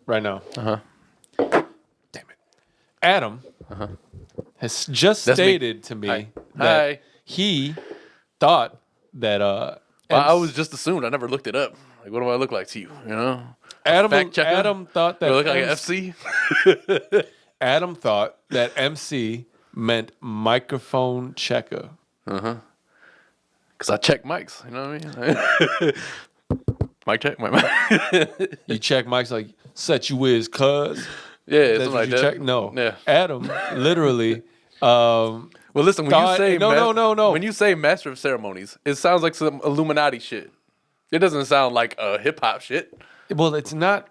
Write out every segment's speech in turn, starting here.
right now. Uh-huh. Damn it. Adam has just That's me. stated to me Hi. that Hi. he thought that I was just assumed. I never looked it up. Like, what do I look like to you? You know? Adam Adam thought that Do I look like an FC? Adam thought that MC meant microphone checker. Because I check mics. You know what I mean? Mic check. Mic. You check mics like set you whiz, cuz. Yeah, That's something what like you that. check. No, Yeah. Adam literally. Well, listen. When you say no. When you say master of ceremonies, it sounds like some Illuminati shit. It doesn't sound like hip hop shit. Well, it's not.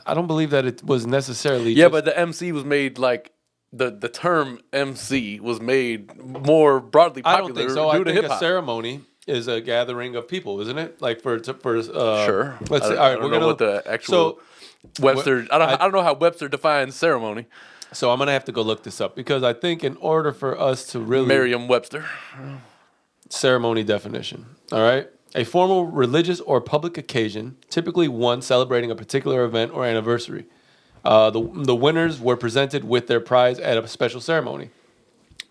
I don't believe that it was necessarily. Yeah, just, but the MC was made like the term MC was made more broadly I popular don't think so. due I to think hip a hop. ceremony is a gathering of people, isn't it? Like for Sure. Let's say, all I right, don't we're know gonna what the actual Webster. I don't know how Webster defines ceremony. So I'm gonna have to go look this up because I think in order for us to really Merriam-Webster. ceremony definition, all right, a formal religious or public occasion, typically one celebrating a particular event or anniversary. The winners were presented with their prize at a special ceremony.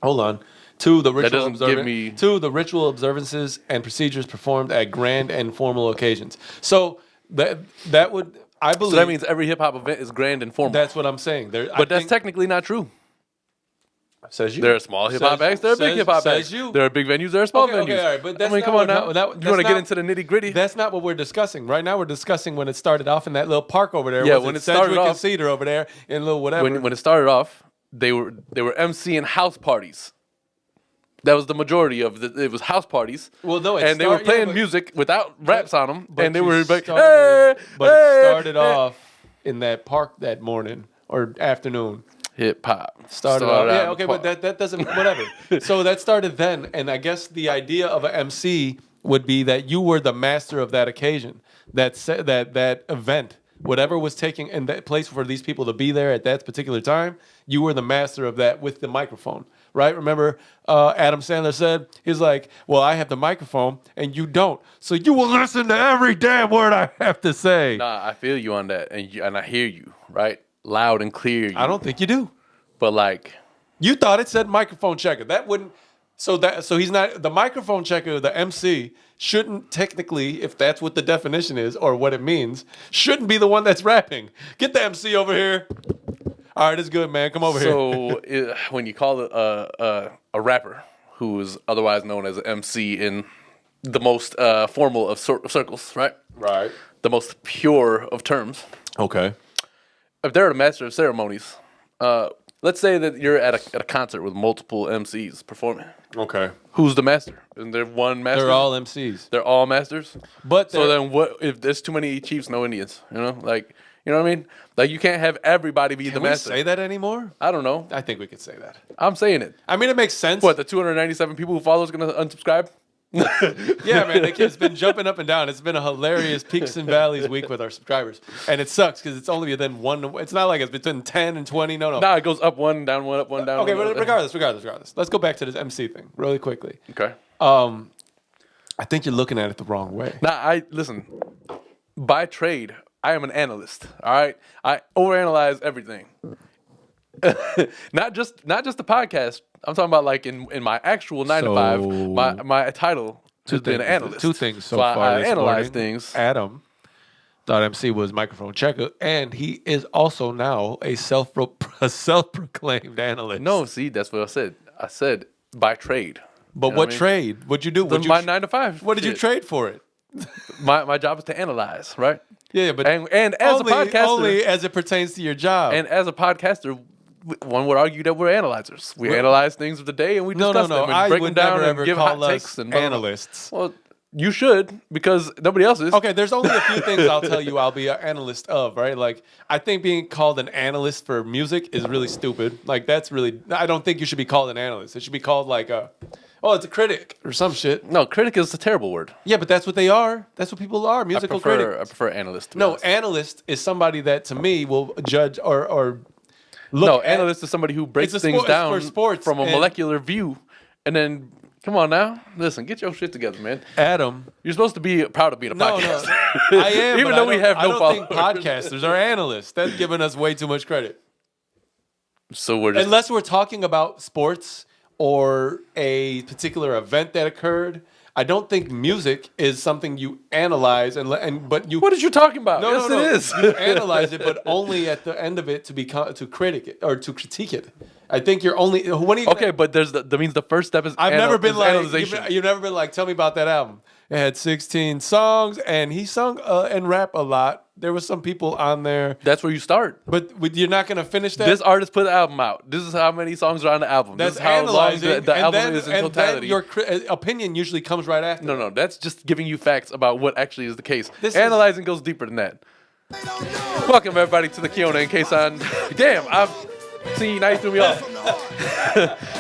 Hold on. Two, the ritual observances and procedures performed at grand and formal occasions. So that would, I believe. So that means every hip hop event is grand and formal. That's what I'm saying. But that's technically not true. Says you. There are small hip hop acts. There are big hip hop acts. you. There are big venues. There are small venues. Okay, all right, but that's I mean, not come on what- now. that- You want to that's get not- into the nitty gritty? That's not what we're discussing. Right now we're discussing when it started off in that little park over there. Yeah, Was when it Sedgwick started and off- Cedar over there in little whatever. When it started off, they were MCing house parties. That was the majority of it was house parties. Well, no, and they were playing music without raps on them, and they were like, it started hey. off in that park that morning or afternoon. Hip hop Started off, out yeah, in okay, the but park. that doesn't whatever. So that started then, and I guess the idea of an MC would be that you were the master of that occasion, that event, whatever was taking in that place for these people to be there at that particular time. You were the master of that with the microphone, right? Remember, Adam Sandler said he's like, "Well, I have the microphone and you don't, so you will listen to every damn word I have to say." Nah, I feel you on that, and I hear you, right, loud and clear. I don't think you do. But like, You thought it said microphone checker. That wouldn't. So he's not the microphone checker. The MC shouldn't technically, if that's what the definition is or what it means, shouldn't be the one that's rapping. Get the MC over here. All right, it's good, man. Come over here. So when you call it a rapper who is otherwise known as an MC in the most formal of circles, right? Right. The most pure of terms. Okay. If they're the master of ceremonies, let's say that you're at a concert with multiple MCs performing. Okay. Who's the master? Isn't there one master? They're all MCs. They're all masters. But So then, what if there's too many Chiefs, no Indians? You know, like, you know what I mean? Like, you can't have everybody be the can we master. say that anymore? I don't know. I think we could say that. I'm saying it. I mean, it makes sense. What, the 297 people who follow is going to unsubscribe? Yeah, man, it's been jumping up and down. It's been a hilarious peaks and valleys week with our subscribers, and it sucks because it's only within one. It's not like it's between 10 and 20. No. Nah, it goes up one, down one, up one, down Okay, one. but regardless. Let's go back to this MC thing really quickly. Okay. I think you're looking at it the wrong way. Now, listen. By trade, I am an analyst. All right, I overanalyze everything. not just the podcast. I'm talking about like in my actual 9 to 5. My title has been an analyst. Two things so I far. This analyze morning. things. Adam thought MC was microphone checker, and he is also now a self-proclaimed analyst. No, see, that's what I said. I said by trade. but You know what I mean? trade? What'd you do? My 9 to 5. What did you shit. trade for it? My job is to analyze, right? Yeah, but And as only, a podcaster, only as it pertains to your job. and as a podcaster, one would argue that we're analyzers. We analyze things of the day and we discuss them and I break would them down never and ever give call hot us takes and blah, blah, blah. analysts. Well, you should because nobody else is. Okay, there's only a few things I'll tell you I'll be an analyst of, right? Like, I think being called an analyst for music is really stupid. Like, I don't think you should be called an analyst. It should be called like it's a critic or some shit. No, critic is a terrible word. Yeah, but that's what they are. That's what people are, musical I critics. prefer analyst. to be No, honest. analyst is somebody that, to me, will judge or look No, at. analyst is somebody who breaks It's a things sport- it's down for sports from a and- molecular view and then Come on now. Listen, get your shit together, man. Adam. You're supposed to be proud of being a podcaster. No, I am. Even though we have no I don't followers. think podcasters are analysts. That's giving us way too much credit. So we're just... Unless we're talking about sports or a particular event that occurred, I don't think music is something you analyze but you. What are you talking about? No, yes, no, no. it is. You analyze it, but only at the end of it to critic it or to critique it. I think you're only when are you Okay, but that means the first step is I've never been like analyzation. you've never been like, tell me about that album. It had 16 songs, and he sung and rap a lot. There were some people on there, That's where you start. but you're not gonna finish that. This artist put the album out. This is how many songs are on the album. That's This is how long analyzing. the and album then, is in and totality. then your opinion usually comes right after. No, that's just giving you facts about what actually is the case. This Analyzing goes deeper than that. Welcome everybody to the Kiona and Kasson. Damn, I've seen now you threw me off.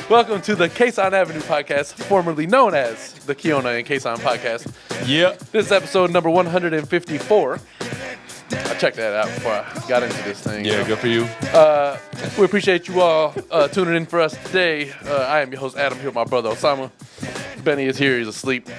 Welcome to the Kasson Avenue podcast, formerly known as the Kiona and Kasson podcast. Yep. This is episode number 154. I checked that out before I got into this thing. Yeah, good for you. We appreciate you all tuning in for us today. I am your host, Adam, here with my brother, Osama. Benny is here. He's asleep.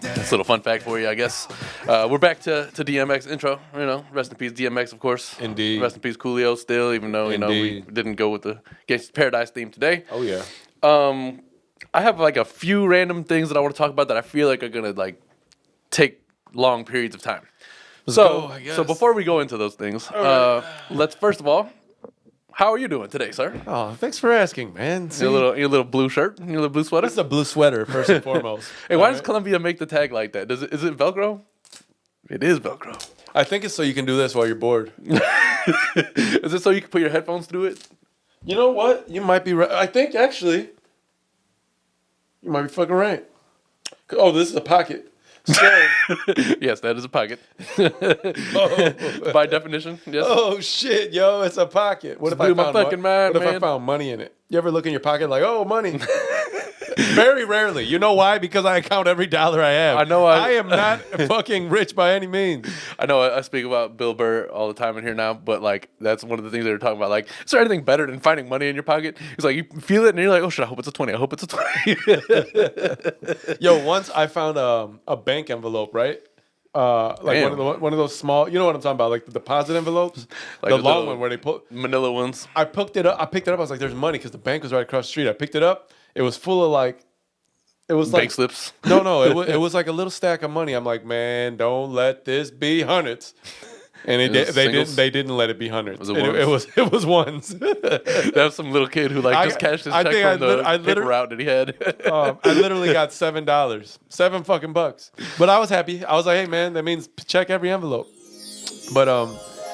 That's a little fun fact for you, I guess. We're back to DMX intro. You know, rest in peace, DMX, of course. Indeed. Rest in peace, Coolio, still, even though, we Indeed. didn't go with the Gangsta's Paradise theme today. Oh yeah. I have like a few random things that I want to talk about that I feel like are going to like take long periods of time. go, I guess. So before we go into those things, let's first of all, how are you doing today, sir? Oh, thanks for asking, man. See, Your little blue shirt, your little blue sweater. this is a blue sweater first and foremost. Hey, why All does right? Columbia make the tag like that? Is it Velcro? It is Velcro. I think it's so you can do this while you're bored. Is it so you can put your headphones through it? You know what? You might be right. I think actually, you might be fucking right. Oh, this is a pocket. So, Yes, that is a pocket. oh, By definition, yes. oh shit, yo, it's a pocket. What if I blew my found fucking mind, What if I man. found money in it? You ever look in your pocket like, oh, money? Very rarely. You know why? Because I count every dollar I have. I know I am not fucking rich by any means. I know I speak about Bill Burr all the time in here now, but like that's one of the things they were talking about. Like, is there anything better than finding money in your pocket? He's like, you feel it, and you're like, oh shit, I hope it's a 20. I hope it's a 20. Yo, once I found a bank envelope, right? Like Damn. one of those small, you know what I'm talking about, like the deposit envelopes, Like the the long little one where they put. Manila ones. I picked it up. I was like, "There's money," because the bank was right across the street. I picked it up. It was full of like, it was Bank like slips. No, it was like a little stack of money. I'm like, man, don't let this be hundreds. And they didn't let it be hundreds. Was it It was ones. That was some little kid who like just cashed his check from the paper route that he had. I literally got $7, $7 fucking bucks. But I was happy. I was like, hey man, that means check every envelope. But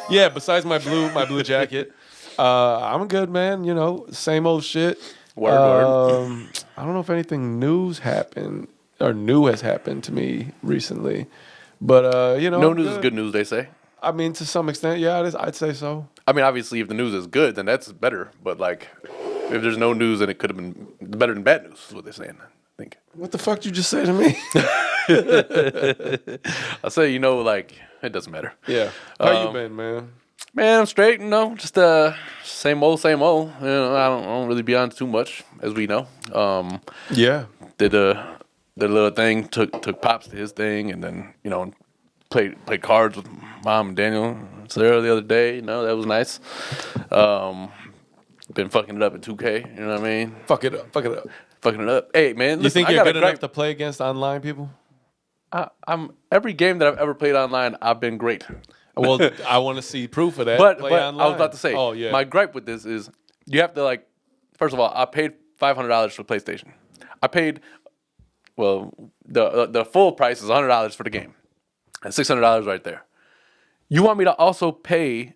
yeah. Besides my blue jacket, I'm good, man. You know, same old shit. Word. I don't know if anything new has happened to me recently, but you know, No I'm news is good news, they say. I mean, to some extent, yeah, it is. I'd say so. I mean, obviously, if the news is good, then that's better. But like, if there's no news, then it could have been better than bad news. Is what they're saying. I think. What the fuck did you just say to me? I say, like, it doesn't matter. Yeah. How you been, man? Man, I'm straight. Just same old. You know, I don't really be on too much, as we know. Yeah. Did a little thing. Took Pops to his thing, and then played cards with Mom and Daniel Sarah the other day. That was nice. Been fucking it up at 2K. You know what I mean? Fuck it up. Fucking it up. Hey man, You listen, think you're good enough to play against online people? I'm every game that I've ever played online, I've been great. Well, I want to see proof of that. But Play I online. was about to say, oh yeah. my gripe with this is you have to like. First of all, I paid $500 for PlayStation. I paid, well, the full price is $100 for the game. That's $600 right there. You want me to also pay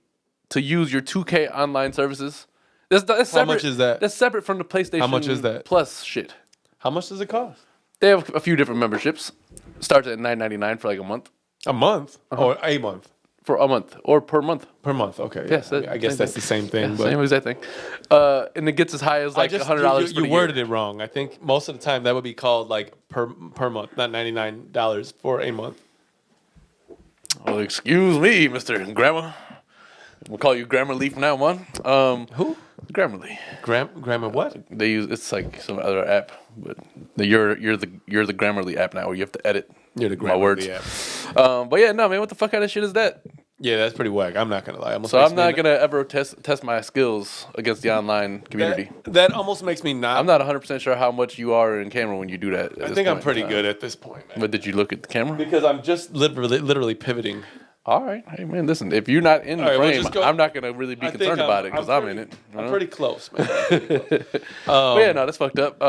to use your 2K online services? That's How separate, much is that? That's separate from the PlayStation. How much is that? Plus shit. How much does it cost? They have a few different memberships. Starts at $9.99 for like a month. A month or a month? For a month or per month. Per month. Okay. Yes, Yeah. I guess same that's thing. the same thing. Yeah, but same exact thing. And it gets as high as like $100 You worded it wrong. I think most of the time that would be called like per month, not $99 for a month. Well, excuse me, Mr. Grandma. We'll call you Grammarly from now on. Who? Grammarly. Grammar what? They use it's like some other app, but you're the Grammarly app now, where you have to edit You're the my words. App. But yeah, no man, what the fuck kind of shit is that? Yeah, that's pretty whack. I'm not gonna lie. So I'm not gonna ever test my skills against the online community. That almost makes me not. I'm not 100% sure how much you are in camera when you do that. I think I'm pretty good at this point, man. But did you look at the camera? Because I'm just literally pivoting. All right, hey man, listen. If you're not in the frame, I'm not gonna really be concerned about it because I'm in it. I'm pretty close, man. But yeah, no, that's fucked up.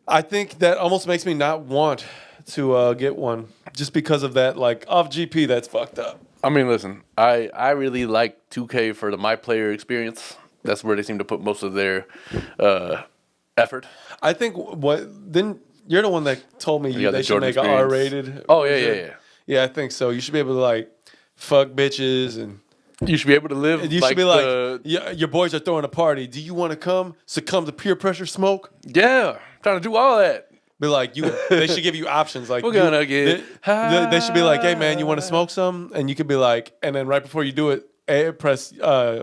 I think that almost makes me not want to get one just because of that. Like off GP, that's fucked up. I mean, listen, I really like 2K for the my player experience. That's where they seem to put most of their effort. I think you're the one that told me they should make an R-rated. Oh yeah. Yeah, I think so. You should be able to like fuck bitches and you should be able to live. You should be like, your boys are throwing a party. Do you want to come? Succumb to peer pressure smoke? Yeah, trying to do all that. Be like they should give you options. Like we're gonna get. They should be like, hey man, you want to smoke some? And you could be like, and then right before you do it, press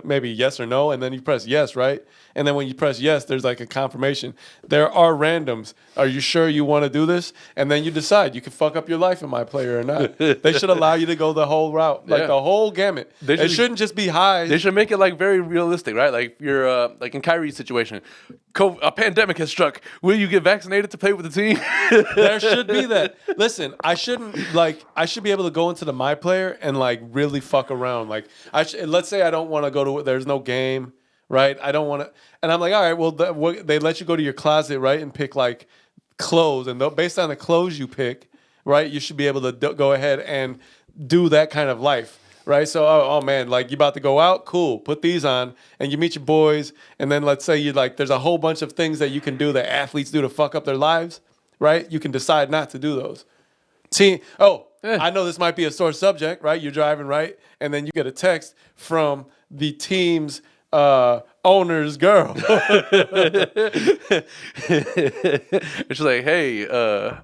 maybe yes or no, and then you press yes, right? And then when you press yes, there's like a confirmation. There are randoms. Are you sure you want to do this? And then you decide you can fuck up your life in my player or not. They should allow you to go the whole route, like the whole gamut. It shouldn't just be high. They should make it like very realistic, right? Like you're like in Kyrie's situation, a pandemic has struck. Will you get vaccinated to play with the team? There should be that. Listen, I should be able to go into the my player and like really fuck around. Like let's say I don't want to go to. There's no game. Right, I don't want to, and I'm like, all right, well, they let you go to your closet, right, and pick like clothes, and based on the clothes you pick, right, you should be able to go ahead and do that kind of life, right? So, oh man, like you about to go out, cool, put these on, and you meet your boys, and then let's say you like, there's a whole bunch of things that you can do that athletes do to fuck up their lives, right? You can decide not to do those. I know this might be a sore subject, right? You're driving, right, and then you get a text from the team's owner's girl. It's like, hey, I'm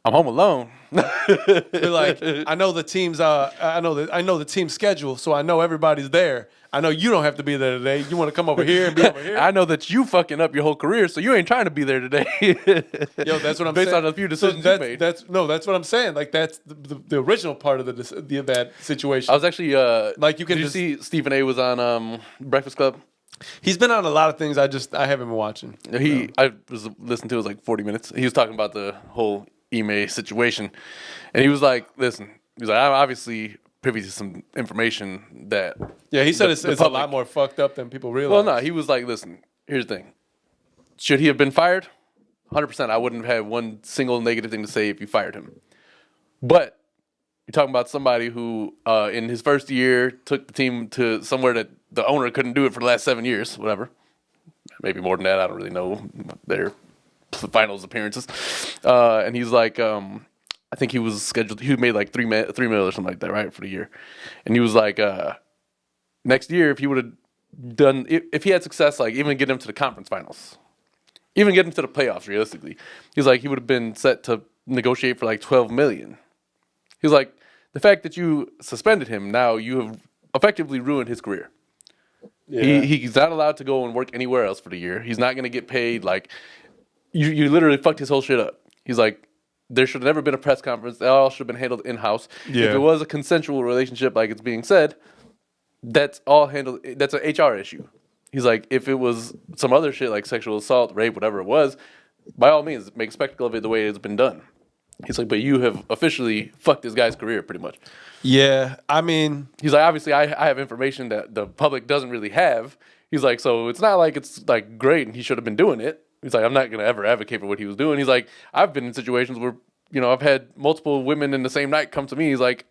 home alone. They're like, I know the team's I know the team's schedule, so I know everybody's there. I know you don't have to be there today. You want to come over here and be over here? I know that you fucking up your whole career, so you ain't trying to be there today. Yo, that's what I'm saying. Based on a few decisions you made. That's what I'm saying. Like that's the original part of that situation. I was actually like you can. Did you see Stephen A. was on Breakfast Club? He's been on a lot of things. I haven't been watching. I was listening to it was like 40 minutes. He was talking about the whole Ime situation, and he was like, "Listen, he's like, I'm obviously privy to some information that." Yeah, he said it's a lot more fucked up than people realize. Well, no, he was like, "Listen, here's the thing. Should he have been fired? 100%. I wouldn't have had one single negative thing to say if you fired him. But you're talking about somebody who, in his first year, took the team to somewhere that the owner couldn't do it for the last 7 years, whatever. Maybe more than that. I don't really know their finals appearances. And he's like, I think he was scheduled. He made like $3 million or something like that, right, for the year. And he was like, next year, if he would have done, if he had success, like even get him to the conference finals, even get him to the playoffs, realistically, he's like, he would have been set to negotiate for like $12 million. He's like, the fact that you suspended him, now you have effectively ruined his career. Yeah. He's not allowed to go and work anywhere else for the year. He's not going to get paid. Like, you literally fucked his whole shit up. He's like, there should have never been a press conference. That all should have been handled in-house. Yeah. If it was a consensual relationship, like it's being said, that's all handled. That's an HR issue. He's like, if it was some other shit like sexual assault, rape, whatever it was, by all means, make a spectacle of it the way it's been done. He's like, but you have officially fucked this guy's career pretty much. Yeah, I mean... He's like, obviously, I have information that the public doesn't really have. He's like, so it's not like it's like great and he should have been doing it. He's like, I'm not going to ever advocate for what he was doing. He's like, I've been in situations where, I've had multiple women in the same night come to me. He's like,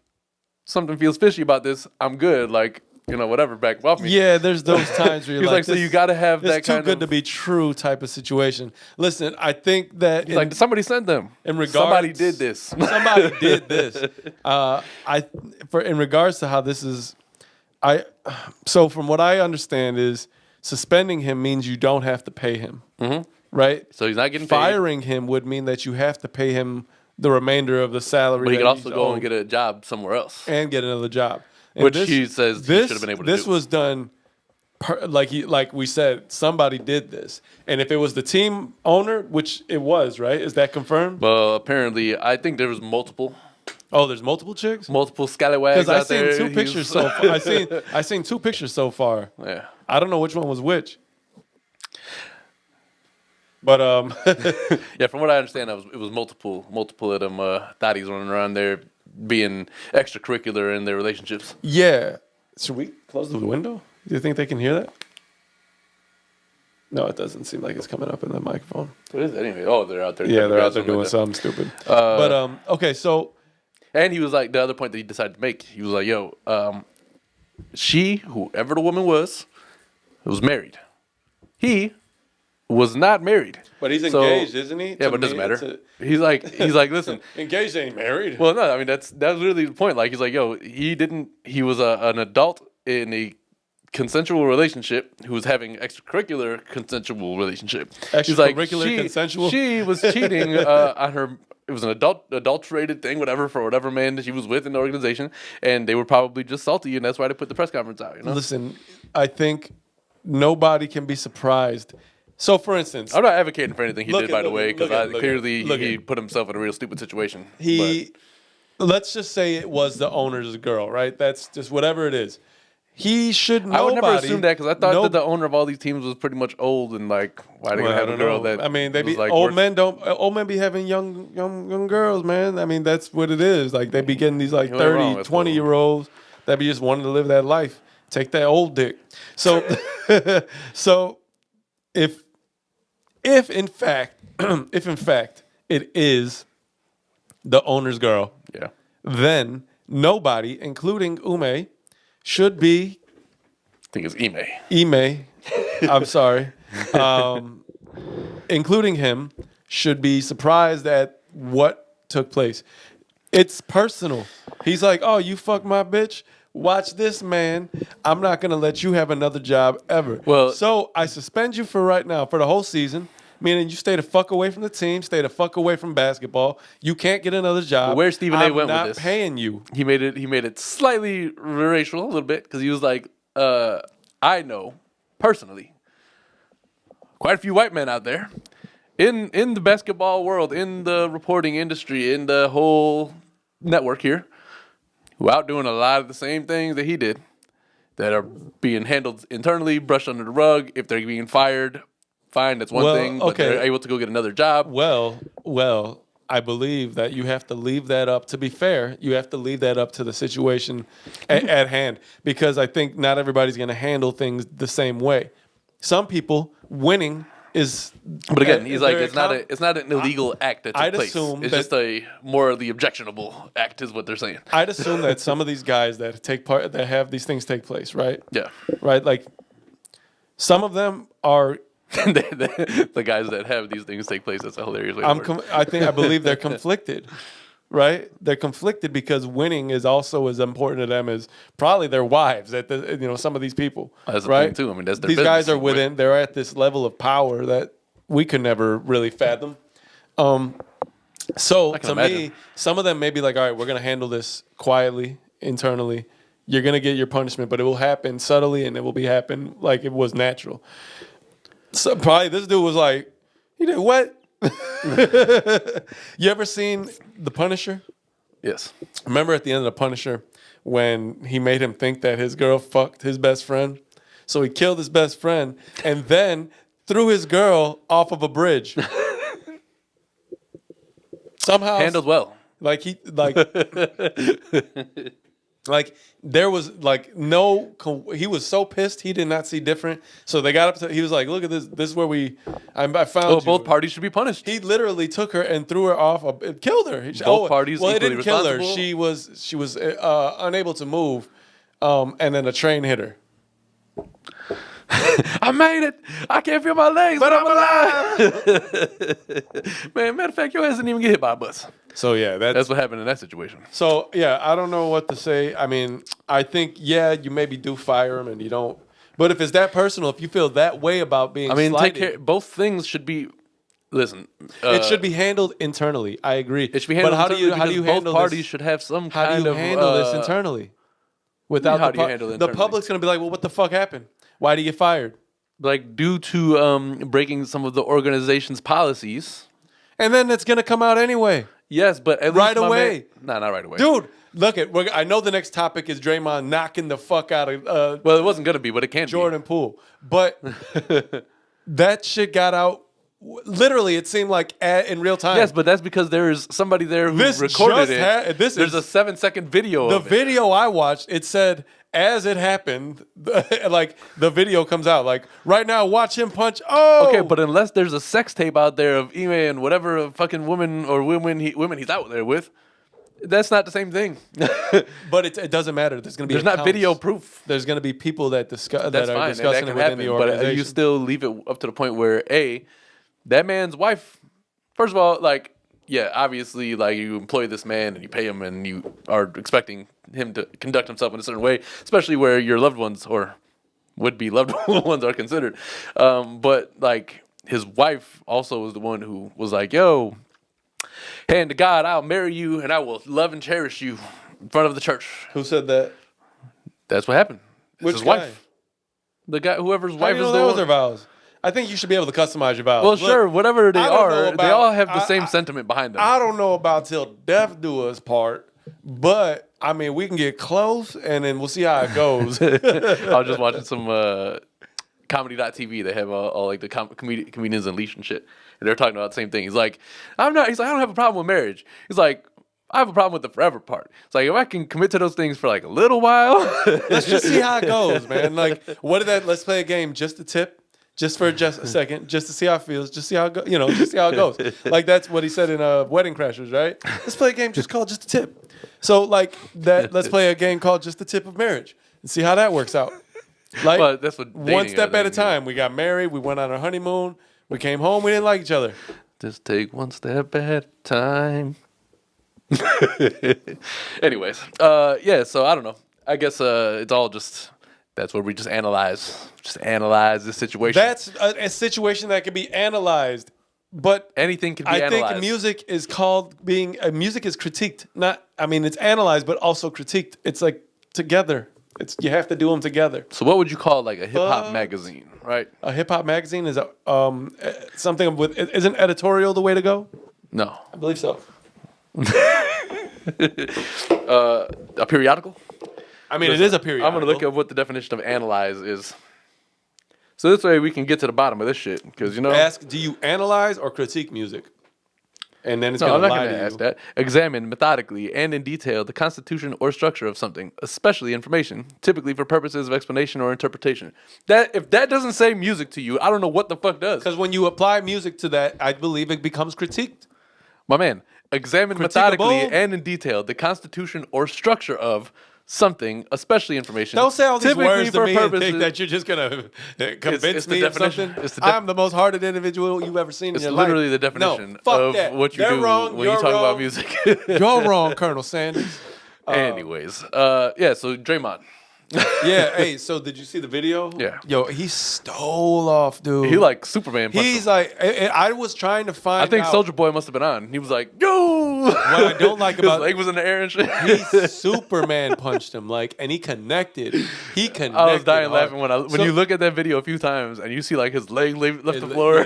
something feels fishy about this. I'm good. Like... whatever, back off me. Yeah, there's those times where you're like, so you got to have that kind of... It's too good to be true type of situation. Listen, I think that... like, somebody sent them. In regards... Somebody did this. Somebody did this. In regards to how this is... So from what I understand is suspending him means you don't have to pay him. Mm-hmm. Right? So he's not getting paid. Firing him would mean that you have to pay him the remainder of the salary. But he could also go and get a job somewhere else. And get another job. And Which he says he should have been able to This do. was done, like we said, somebody did this. And if it was the team owner, which it was, right? Is that confirmed? Well, apparently, I think there was multiple Oh, there's multiple chicks? scallywags Because I out there. seen two pictures so far. I seen two pictures so far. Yeah. I don't know which one was which. But Yeah, from what I understand, it was multiple of them thotties running around there being extracurricular in their relationships. yeah. Should we close the window? Do you think they can hear that? No, it doesn't seem like it's coming up in the microphone. What is it anyway? Oh, they're out there. Yeah, they're out there doing like that. something stupid. But okay, so And he was like, the other point that he decided to make, he was like, yo, she, whoever the woman was married. He was not married. but he's So- engaged, isn't he? Yeah, To but it doesn't me, matter. He's like, listen. engaged ain't married. Well, no, I mean that's really the point. Like he's like, yo, he was an adult in a consensual relationship who was having extracurricular consensual relationship. He's like, Extracurricular consensual? She was cheating on her. It was an adulterated thing, whatever, for whatever man that she was with in the organization, and they were probably just salty, and that's why they put the press conference out. You know, Listen, I think nobody can be surprised. So, for instance, I'm not advocating for anything he Look did, at- by the look way, at- because look at- clearly look at- he put himself in a real stupid situation. let's just say it was the owner's girl, right? That's just whatever it is. He should. I would never nobody- assume that because I thought no- that the owner of all these teams was pretty much old and like, why they Well, gonna I have a don't girl know. that? I mean, they was, be like, old worth- men don't. Old men be having young girls, man. I mean, that's what it is. Like they be getting these like You ain't wrong, 30, that's 20-year-olds that be just wanting to live that life. Take that old dick. So, so if in fact it is the owner's girl, Yeah. then nobody, including Ume, should be I think it's Ime. Ime, I'm sorry, including him, should be surprised at what took place. It's personal. He's like, oh, you fuck my bitch? Watch this, man. I'm not going to let you have another job ever. Well- so I suspend you for right now, for the whole season, meaning you stay the fuck away from the team, stay the fuck away from basketball. You can't get another job. But where Stephen A. I'm went with not this. paying you. He made it slightly racial a little bit because he was like, I know personally quite a few white men out there in the basketball world, in the reporting industry, in the whole network here, who out doing a lot of the same things that he did, that are being handled internally, brushed under the rug. If they're being fired, fine, that's one Well, thing, but okay. they're able to go get another job. Well, I believe that you have to leave that up. To be fair, you have to leave that up to the situation at hand, because I think not everybody's going to handle things the same way. Some people winning is. But again, he's like, they're it's not an illegal act that took I'd place. assume It's that- just a morally objectionable act, is what they're saying. I'd assume that some of these guys that take part, that have these things take place, right? Yeah. Right. Like some of them are. the guys that have these things take place. That's a hilarious way to word it. I believe they're conflicted, right? They're conflicted because winning is also as important to them as probably their wives. Some of these people, That's the right? thing, too. I mean, that's their these guys business. are within. They're at this level of power that we could never really fathom. So can to imagine. me, some of them may be like, all right, we're gonna handle this quietly, internally. You're gonna get your punishment, but it will happen subtly, and it will be happen like it was natural. So probably this dude was like, "You did what?" You ever seen The Punisher? Yes. Remember at the end of The Punisher when he made him think that his girl fucked his best friend? So he killed his best friend and then threw his girl off of a bridge. Somehow Handled well. like like there was like he was so pissed he did not see different. So they got up to, he was like, look at this. This is where I found Well, you. both parties should be punished. He literally took her and threw her off. It killed her. Both parties Well, it equally didn't kill her. responsible? She was unable to move, and then a train hit her. I made it. I can't feel my legs, but I'm alive. Man, matter of fact, your ass didn't even get hit by a bus. So yeah, That's what happened in that situation. So yeah, I don't know what to say. I mean, I think you maybe do fire him, and you don't. But if it's that personal, if you feel that way about being, I mean, slighted, take care. Both things should be. Listen, it should be handled internally. I agree. It should be handled. But how do you internally because handle both parties this? should have some How kind do you of handle this internally? Without How the, do you handle it the internally? public's gonna be like, well, what the fuck happened? Why did he get fired? Like due to breaking some of the organization's policies. And then it's gonna come out anyway, Yes, but at right least my away. Nah, not right away. Dude. Look I know the next topic is Draymond knocking the fuck out of Well, it wasn't gonna be, but it can Jordan Poole, but that shit got out. Literally, it seemed like in real time. be. Yes, but that's because there's somebody there who This recorded just it. this There's is a 7-second video the of it. video I watched. It said as it happened, like the video comes out. Like right now, watch him punch. Oh, Okay, but unless there's a sex tape out there of Ime and whatever fucking woman or women he's out there with, that's not the same thing. but it doesn't matter. There's gonna be There's not accounts. video proof. There's gonna be people that discuss That's that are fine. discussing That it can within happen, the but organization. you still leave it up to the point where that man's wife. First of all, like, yeah, obviously, like you employ this man and you pay him and you are expecting him to conduct himself in a certain way, especially where your loved ones or would-be loved ones are considered. But like his wife also was the one who was like, "Yo, hand to God, I'll marry you and I will love and cherish you in front of the church." Who said that? That's what happened. It's Which his guy? wife. The guy, whoever's How wife do you know is that the was one. their vows? I think you should be able to customize your vows. Well, Look, sure, whatever they I don't know are, they about- all have the same sentiment behind them. I don't know about till death do us part, but I mean we can get close and then we'll see how it goes. I was just watching some comedy.tv. They have all like the comedians Unleashed and shit. And they're talking about the same thing. He's like, I don't have a problem with marriage. He's like, I have a problem with the forever part. It's like, if I can commit to those things for like a little while. Let's just see how it goes, man. Like, what did that? Let's play a game, just a tip, just for just a second, just to see how it feels, just see how it just see how it goes. Like that's what he said in Wedding Crashers, right? Let's play a game just called Just a Tip. So like that, let's play a game called Just the Tip of Marriage and see how that works out. Like Well, that's what one dating step is, at a isn't it? time. We got married, we went on our honeymoon, we came home, we didn't like each other. Just take one step at a time. Anyways, yeah, so I don't know. I guess it's all just, that's where we just analyze the situation. That's a situation that can be analyzed, but Anything can be I analyzed. think music is called being music is critiqued. It's analyzed, but also critiqued. It's like together. You have to do them together. So what would you call like a hip hop magazine, right? A hip hop magazine is something with isn't editorial the way to go? No. I believe so. A periodical? I mean, it is a period. I'm going to look up what the definition of analyze is. So this way we can get to the bottom of this shit. Because, Ask: do you analyze or critique music? And then it's No, I'm going to not lie going to to ask you. that. Examine methodically and in detail the constitution or structure of something, especially information, typically for purposes of explanation or interpretation. If that doesn't say music to you, I don't know what the fuck does. Because when you apply music to that, I believe it becomes critiqued. My man, examine methodically and in detail the constitution or structure of something, especially information. Don't say all these typically words to for me and purposes- think that you're just gonna convince it's the me of definition. something. It's the I'm the most hearted individual you've ever seen in It's your literally life. the definition No, fuck of that. what you They're do wrong, when you you're talk about wrong. music. You're wrong, Colonel Sanders. Anyways, yeah, so Draymond. Yeah, hey, so did you see the video? Yeah. Yo, he stole off, dude. He like Superman punched He's him. like, I was trying to find I think out. Soldier Boy must have been on. He was like, yo! What I don't like His about leg was in the air and shit. he Superman punched him, like, and he connected. He connected. I was dying hard. laughing when So- you look at that video a few times and you see like his leg left the His- floor.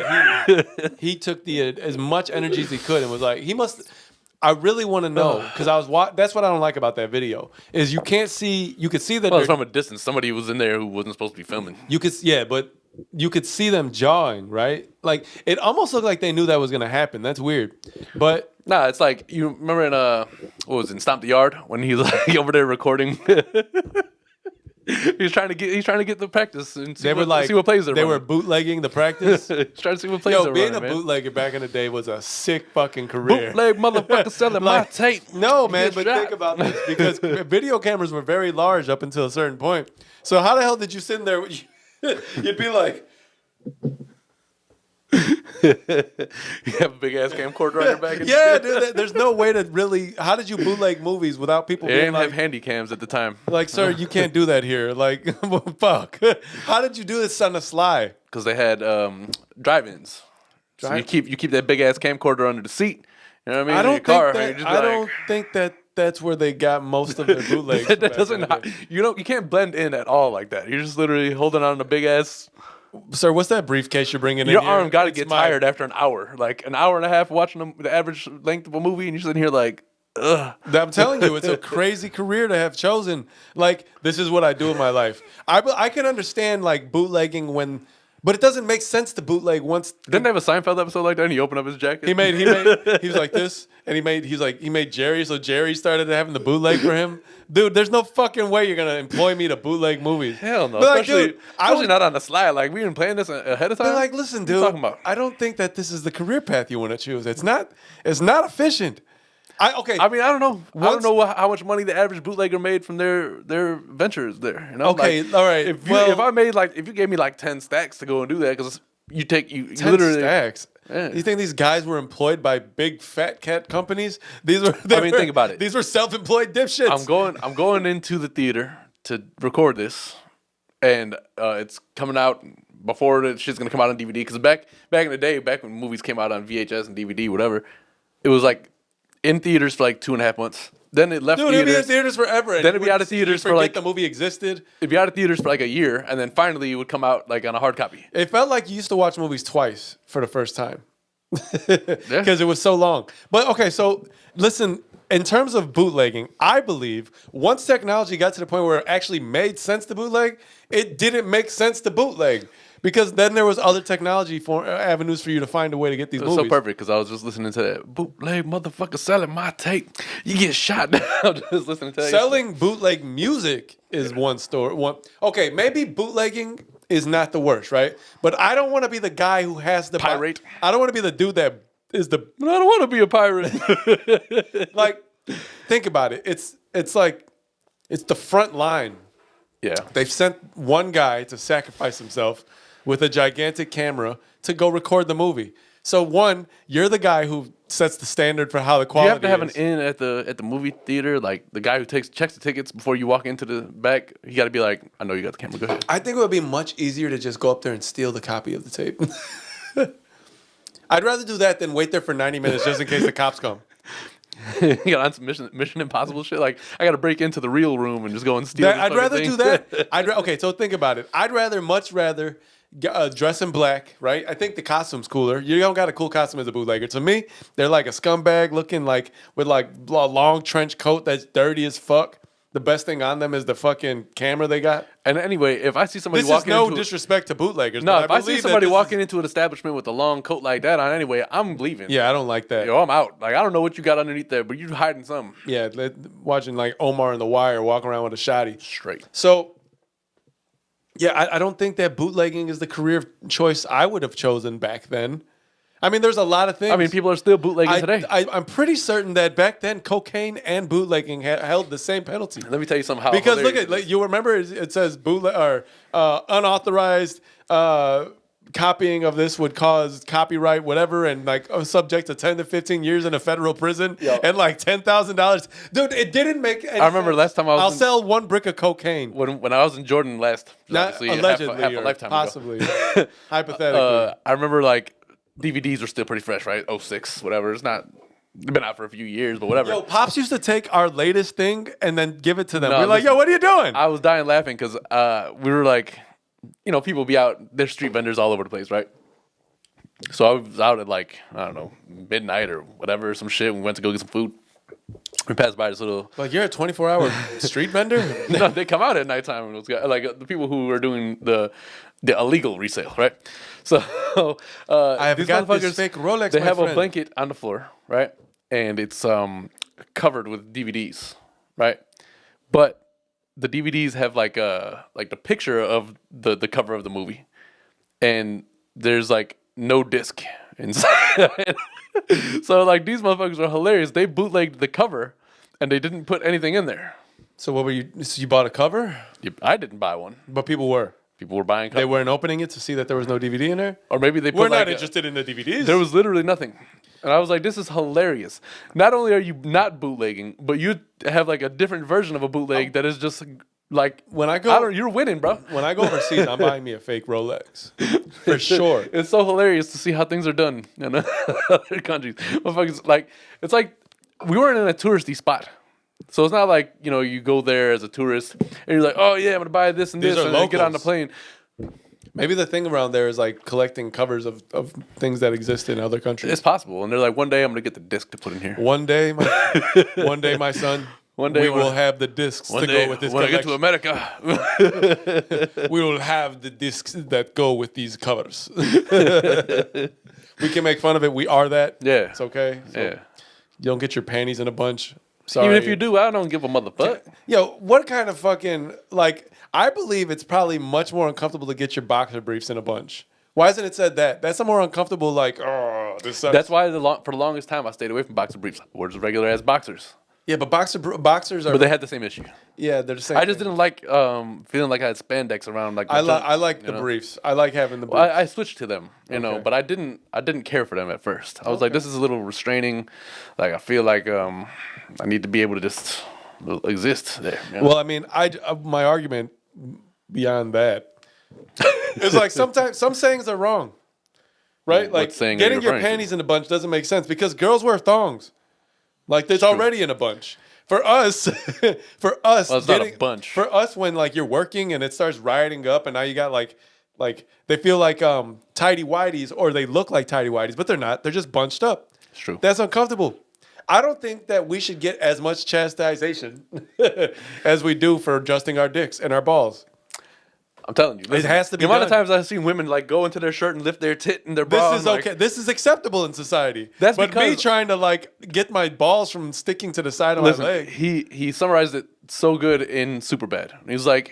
He took as much energy as he could and was like, he must. I really want to know because that's what I don't like about that video is you can't see. You could see that Well, it's from a distance. Somebody was in there who wasn't supposed to be filming. you could but you could see them jawing, right? Like it almost looked like they knew that was gonna happen. That's weird, but Nah, it's like you remember in what was it, in Stomp the Yard when he was like over there recording. He's trying to get the practice and see, they were like see what plays they're they were running. bootlegging the practice. He's trying to see what plays Yo, they're being running, a man. bootlegger back in the day was a sick fucking career. Bootleg motherfucker selling my Like, tape. No, man, Get but shot. think about this because video cameras were very large up until a certain point. So how the hell did you sit in there? You'd be like, You have a big ass camcorder on your back. And yeah, shit. dude. There's no way to really. How did you bootleg movies without people They being didn't like, have handy cams at the time like, sir, you can't do that here. Like, fuck. How did you do this on the sly? because they had drive-ins. So you keep that big ass camcorder under the seat. You know what I mean? I in don't your car, think and that. you're I just don't like, think that that's where they got most of their bootlegs. That back doesn't. in the day. You can't blend in at all like that. You're just literally holding on a big ass. Sir, what's that briefcase you're bringing in Your here? arm got to It's get my- tired after an hour, like an hour and a half watching the average length of a movie, and you're sitting here like, ugh. I'm telling you, it's a crazy career to have chosen. Like, this is what I do in my life. I can understand, like, bootlegging but it doesn't make sense to bootleg once. Didn't they have a Seinfeld episode like that? And he opened up his jacket. He was like this, and he made Jerry, so Jerry started having the bootleg for him. Dude, there's no fucking way you're gonna employ me to bootleg movies. Hell no, But like, especially, dude, especially not on the slide. Like we didn't plan this ahead of time. They're like, listen, What are you dude, talking about? I don't think that this is the career path you want to choose. It's not efficient. I mean, I don't know. I Once- don't know how much money the average bootlegger made from their ventures there. You know? Okay, Like, all right. If you gave me like 10 stacks to go and do that, because you 10 literally stacks. Yeah. You think these guys were employed by big fat cat companies? Think about it. These were self-employed dipshits. I'm going into the theater to record this, and it's coming out before the shit's gonna come out on DVD. Because back in the day, back when movies came out on VHS and DVD, whatever, it was like in theaters for like 2.5 months. Then it left Dude, it'd be in theaters. theaters forever. and Then it'd you be out would of theaters for forget like the movie existed. It'd be out of theaters for like a year, and then finally it would come out like on a hard copy. It felt like you used to watch movies twice for the first time because it was so long. But okay, so listen. In terms of bootlegging, I believe once technology got to the point where it actually made sense to bootleg, it didn't make sense to bootleg because then there was other technology avenues for you to find a way to get these It was movies. so perfect because I was just listening to that bootleg motherfucker selling my tape. You get shot down just listening to that. Selling bootleg music is one story. Okay, maybe bootlegging is not the worst, right? But I don't want to be the guy who has the Pirate. I don't want to be the dude that is the But I don't want to be a pirate. like. Think about it. It's like it's the front line. Yeah. They've sent one guy to sacrifice himself with a gigantic camera to go record the movie. So one, you're the guy who sets the standard for how the You quality have to have is. an in at the movie theater, like the guy who checks the tickets before you walk into the back. You got to be like, I know you got the camera. Go ahead. I think it would be much easier to just go up there and steal the copy of the tape. I'd rather do that than wait there for 90 minutes just in case the cops come. You got on some Mission Impossible shit. Like I got to break into the real room and just go and steal. I'd rather do that. Okay, so think about it. I'd much rather dress in black, right? I think the costume's cooler. You don't got a cool costume as a bootlegger. To me, they're like a scumbag looking like with like a long trench coat that's dirty as fuck. The best thing on them is the fucking camera they got. And anyway, if I see somebody This is walking no into disrespect to bootleggers. no, but if I see believe that somebody this walking is- into an establishment with a long coat like that on, anyway, I'm leaving. Yeah, I don't like that. Yo, I'm out. Like I don't know what you got underneath there, but you're hiding something. Yeah, watching like Omar and the Wire walking around with a shotty. Straight. So, yeah, I don't think that bootlegging is the career choice I would have chosen back then. I mean, there's a lot of things. I mean, people are still bootlegging today. I'm pretty certain that back then, cocaine and bootlegging held the same penalty. Let me tell you something. How Because look hilarious at you remember it says bootleg or unauthorized copying of this would cause copyright whatever and like subject to 10 to 15 years in a federal prison Yo. and like $10,000. Dude, it didn't make any I remember sense. last time I was I'll in- sell one brick of cocaine. when I was in Jordan last, Not obviously, allegedly half a or lifetime possibly. ago. Hypothetically. I remember like DVDs were still pretty fresh, right? 06, whatever. It's been out for a few years, but whatever. Yo, Pops used to take our latest thing and then give it to them. No, We're like, listen, yo, what are you doing? I was dying laughing because we were like, people be out. There's street vendors all over the place, right? So I was out at like, I don't know, midnight or whatever, some shit. We went to go get some food. We passed by this little. Like, you're a 24-hour street vendor? No, they come out at nighttime. And those guys, like the people who are doing the illegal resale, right? So I have these got this motherfuckers, fake Rolex, They my have a friend. blanket on the floor, right? And it's covered with DVDs, right? But the DVDs have like the picture of the cover of the movie, and there's like no disc inside. So like these motherfuckers are hilarious. They bootlegged the cover, and they didn't put anything in there. So what were you? So you bought a cover? I didn't buy one. But people were. People were buying They covers. weren't opening it to see that there was no DVD in there? Or maybe they put We're like not a- interested in the DVDs. There was literally nothing. And I was like, this is hilarious. Not only are you not bootlegging, but you have like a different version of a bootleg that is just like, When I go- you're winning, bro. When I go overseas, I'm buying me a fake Rolex. For sure. It's so hilarious to see how things are done in other countries. Motherfuckers, like, it's like we weren't in a touristy spot. So it's not like, you go there as a tourist and you're like, oh yeah, I'm gonna buy this and These this, are and then get on the locals. plane. Maybe the thing around there is like collecting covers of things that exist in other countries. It's possible, and they're like, one day I'm gonna get the disc to put in here. One day, my son. One day we when will I- have the discs One to day go with this when I get to collection. America, We will have the discs that go with these covers. We can make fun of it. We are that. Yeah. It's okay. So yeah. You don't get your panties in a bunch. Sorry. Even if you do, I don't give a motherfucker. Yo, what kind of fucking, like, I believe it's probably much more uncomfortable to get your boxer briefs in a bunch. Why hasn't it said that? That's a more uncomfortable, like, oh, this sucks. That's why for the longest time I stayed away from boxer briefs. Wore just regular ass boxers, Yeah, but boxers are. but they had the same issue. Yeah, they're the same. I just didn't like feeling like I had spandex around. Like I my like junk, the briefs. I like having the briefs. Well, I switched to them, Okay. but I didn't care for them at first. I was like, this is a little restraining. Like I feel like I need to be able to just exist there. Well, I mean, my argument beyond that is like sometimes some sayings are wrong, right? What Like saying are you getting your referring to? panties in a bunch doesn't make sense because girls wear thongs. Like there's already in a bunch. For us, Well, it's not a bunch. For us, when like you're working and it starts riding up, and now you got like they feel like tidy whities, or they look like tidy whities, but they're not. They're just bunched up. It's true. That's uncomfortable. I don't think that we should get as much chastisement as we do for adjusting our dicks and our balls. I'm telling you, listen, has to be the amount of done. times I've seen women like go into their shirt and lift their tit and their This bra. is I'm like, okay. This is acceptable in society. That's but me because- trying to like get my balls from sticking to the side of Listen, my leg. he summarized it so good in Superbad. He was like,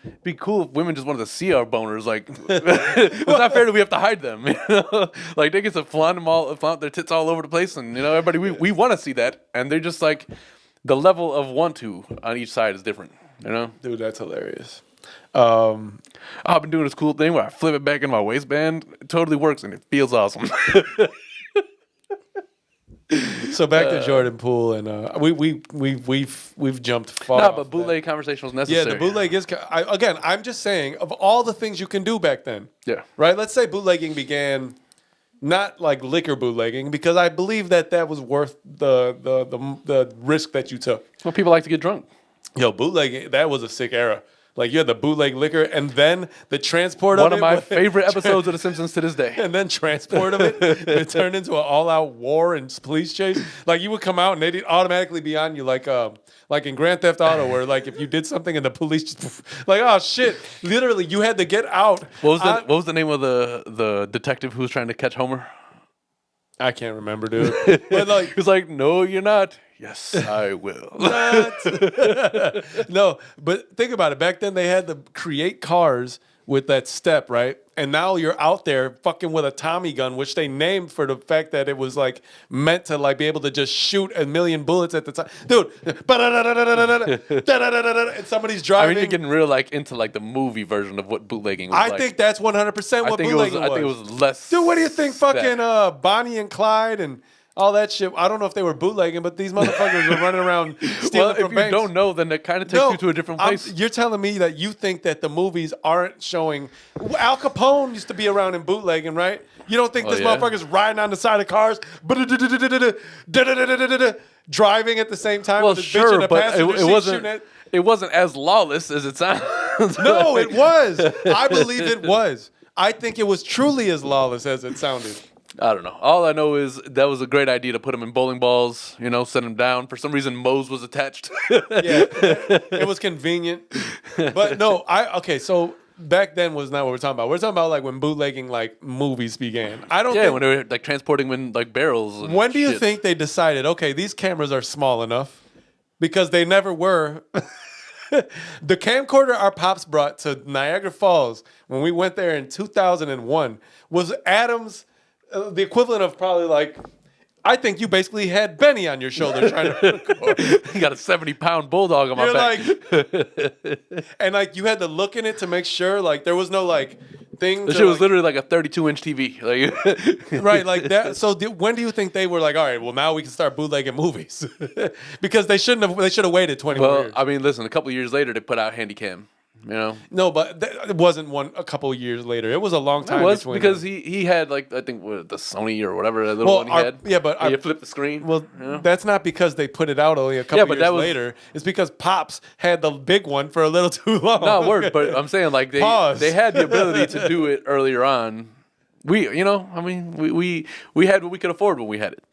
"It'd be cool if women just wanted to see our boners. Like, it's not fair that we have to hide them. Like they get to flaunt their tits all over the place, and everybody we want to see that, and they're just like, the level of want to on each side is different. Dude, that's hilarious. I've been doing this cool thing where I flip it back in my waistband. It totally works, and it feels awesome. So back to Jordan Poole, and we've jumped far. Nah, off but that. bootleg conversation was Yeah, necessary. the bootleg is. Again, I'm just saying of all the things you can do back then. Yeah. Right. Let's say bootlegging began, not like liquor bootlegging, because I believe that was worth the risk that you took. Well, people like to get drunk. Yo, bootlegging, that was a sick era. Like you had the bootleg liquor, and then the transport of One it. of my was- favorite episodes of The Simpsons to this day. And then transport of it turned into an all-out war and police chase. Like you would come out and they'd automatically be on you, like in Grand Theft Auto, where like if you did something and the police just like, oh shit, literally you had to get out. What was the name of the detective who was trying to catch Homer? I can't remember, dude. But like, He was like, "No, you're not." Yes, I will. no, but think about it. Back then they had to create cars with that step, right? And now you're out there fucking with a Tommy gun, which they named for the fact that it was like meant to like be able to just shoot a million bullets at the time. Dude, and somebody's I driving. mean, you're getting real like into like the movie version of what bootlegging was I like. think that's 100% what bootlegging was. I think it was less. Dude, what do you think that- fucking Bonnie and Clyde and all that shit? I don't know if they were bootlegging, but these motherfuckers were running around stealing Well, from if you banks. don't know, then that kind of takes you to a different place. You're telling me that you think that the movies aren't showing. Al Capone used to be around in bootlegging, right? You don't think this yeah? motherfucker's riding on the side of cars, driving at the same time? Well, with his bitch in sure, the but passenger it seat wasn't. shooting at- It wasn't as lawless as it sounds. No, it was. I believe it was. I think it was truly as lawless as it sounded. I don't know. All I know is that was a great idea to put him in bowling balls. Set him down. For some reason, Mose was attached. Yeah, it was convenient. But no, okay, so back then was not what we're talking about. We're talking about like when bootlegging like movies began. I don't Yeah, think, when they were like transporting him in like barrels. And when do you shit. think they decided, okay, these cameras are small enough? Because they never were. The camcorder our pops brought to Niagara Falls when we went there in 2001 was Adam's, the equivalent of probably like, I think you basically had Benny on your shoulder trying to record. You got a 70-pound bulldog on my You're back? like, and like you had to look in it to make sure, like there was no like thing. This to, shit was like- literally like a 32-inch TV. Like, right, like that. So when do you think they were like, all right, well now we can start bootlegging movies? Because they shouldn't have. They should have waited 20 more well, years. I mean, listen. A couple years later, they put out Handycam. You know. No, but it wasn't a couple of years later. It was a long time It was between because them. he had like I think the Sony or whatever that little one he had. Yeah, but where you flip the screen. Well, you know? that's not because they put it out only a couple but years that was- later. It's because Pops had the big one for a little too long. No word, but I'm saying like Pause. they had the ability to do it earlier on. We had what we could afford when we had it.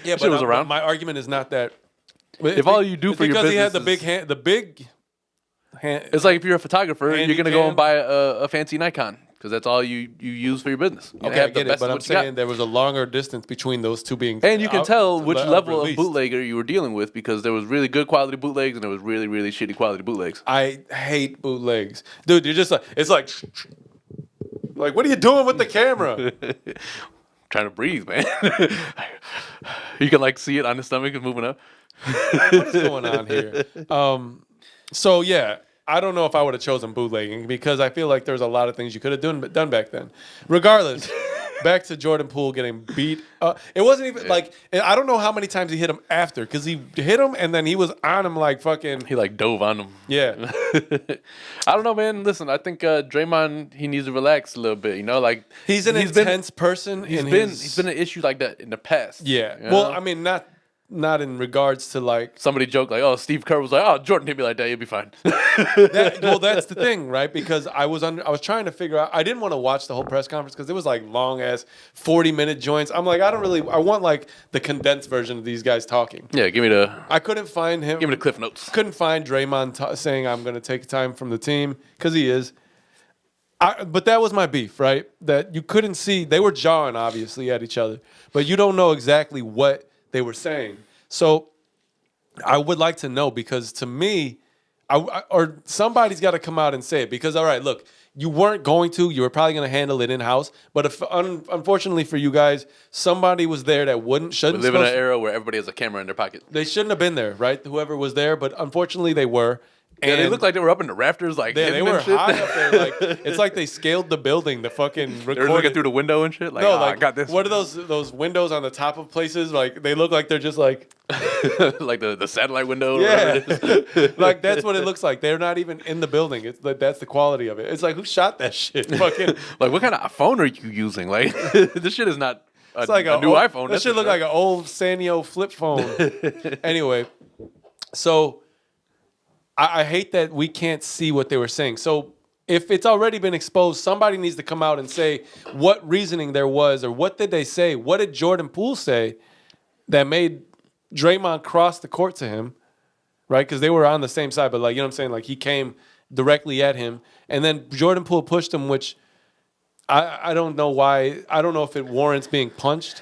Yeah, Shit but was around. my argument is not that. If all you do it's for your because he had business the big is- hand, the big hand. It's like if you're a photographer, Handy you're gonna go cam. and buy a fancy Nikon because that's all you use for your business. You Okay, I have the get it, best but of I'm what you got. saying there was a longer distance between those two being. And you can tell which level of released. bootlegger you were dealing with because there was really good quality bootlegs and there was really, really shitty quality bootlegs. I hate bootlegs, dude. You're just like it's like what are you doing with the camera? Trying to breathe, man. You can like see it on his stomach is moving up. What is going on here? So yeah, I don't know if I would have chosen bootlegging because I feel like there's a lot of things you could have done back then. Regardless, back to Jordan Poole getting beat. It wasn't even like I don't know how many times he hit him after because he hit him and then he was on him like fucking He like dove on him. yeah. I don't know, man. Listen, I think Draymond he needs to relax a little bit. You know, like He's an intense person. He's and been an issue like that in the past. yeah. you Well, know? I mean not in regards to like Somebody joked like, "Oh, Steve Kerr was like, oh, Jordan hit me like that, you'll be fine." well, that's the thing, right? Because I was trying to figure out. I didn't want to watch the whole press conference because it was like long ass 40-minute joints. I'm like, I want like the condensed version of these guys talking. Yeah, give me the I couldn't find him. Cliff Notes. Couldn't find Draymond saying I'm going to take time from the team because he is. But that was my beef, right? That you couldn't see. They were jawing obviously at each other, but you don't know exactly what they were saying. So I would like to know because to me, or somebody's got to come out and say it because all right, look, you weren't going to. You were probably going to handle it in house, but if unfortunately for you guys, somebody was there that shouldn't. We live in an era where everybody has a camera in their pocket. They shouldn't have been there, right? Whoever was there, but unfortunately they were. Yeah, they And looked like they were up in the rafters, like they hidden were and shit. high up there. Like it's like they scaled the building. The fucking They were looking recorded. through the window and shit. Like, No, oh, like I got this. What are those windows on the top of places? Like they look like they're just like like the satellite window. Or yeah, whatever it is. like that's what it looks like. They're not even in the building. It's like that's the quality of it. It's like who shot that shit? Fucking. Like, what kind of phone are you using? Like, this shit is not It's like a new old, iPhone. That should look like an old Sanyo flip phone. Anyway, so I hate that we can't see what they were saying. So if it's already been exposed, somebody needs to come out and say what reasoning there was or what did they say? What did Jordan Poole say that made Draymond cross the court to him, right? Because they were on the same side, but like, you know what I'm saying? Like he came directly at him and then Jordan Poole pushed him, which I don't know why. I don't know if it warrants being punched.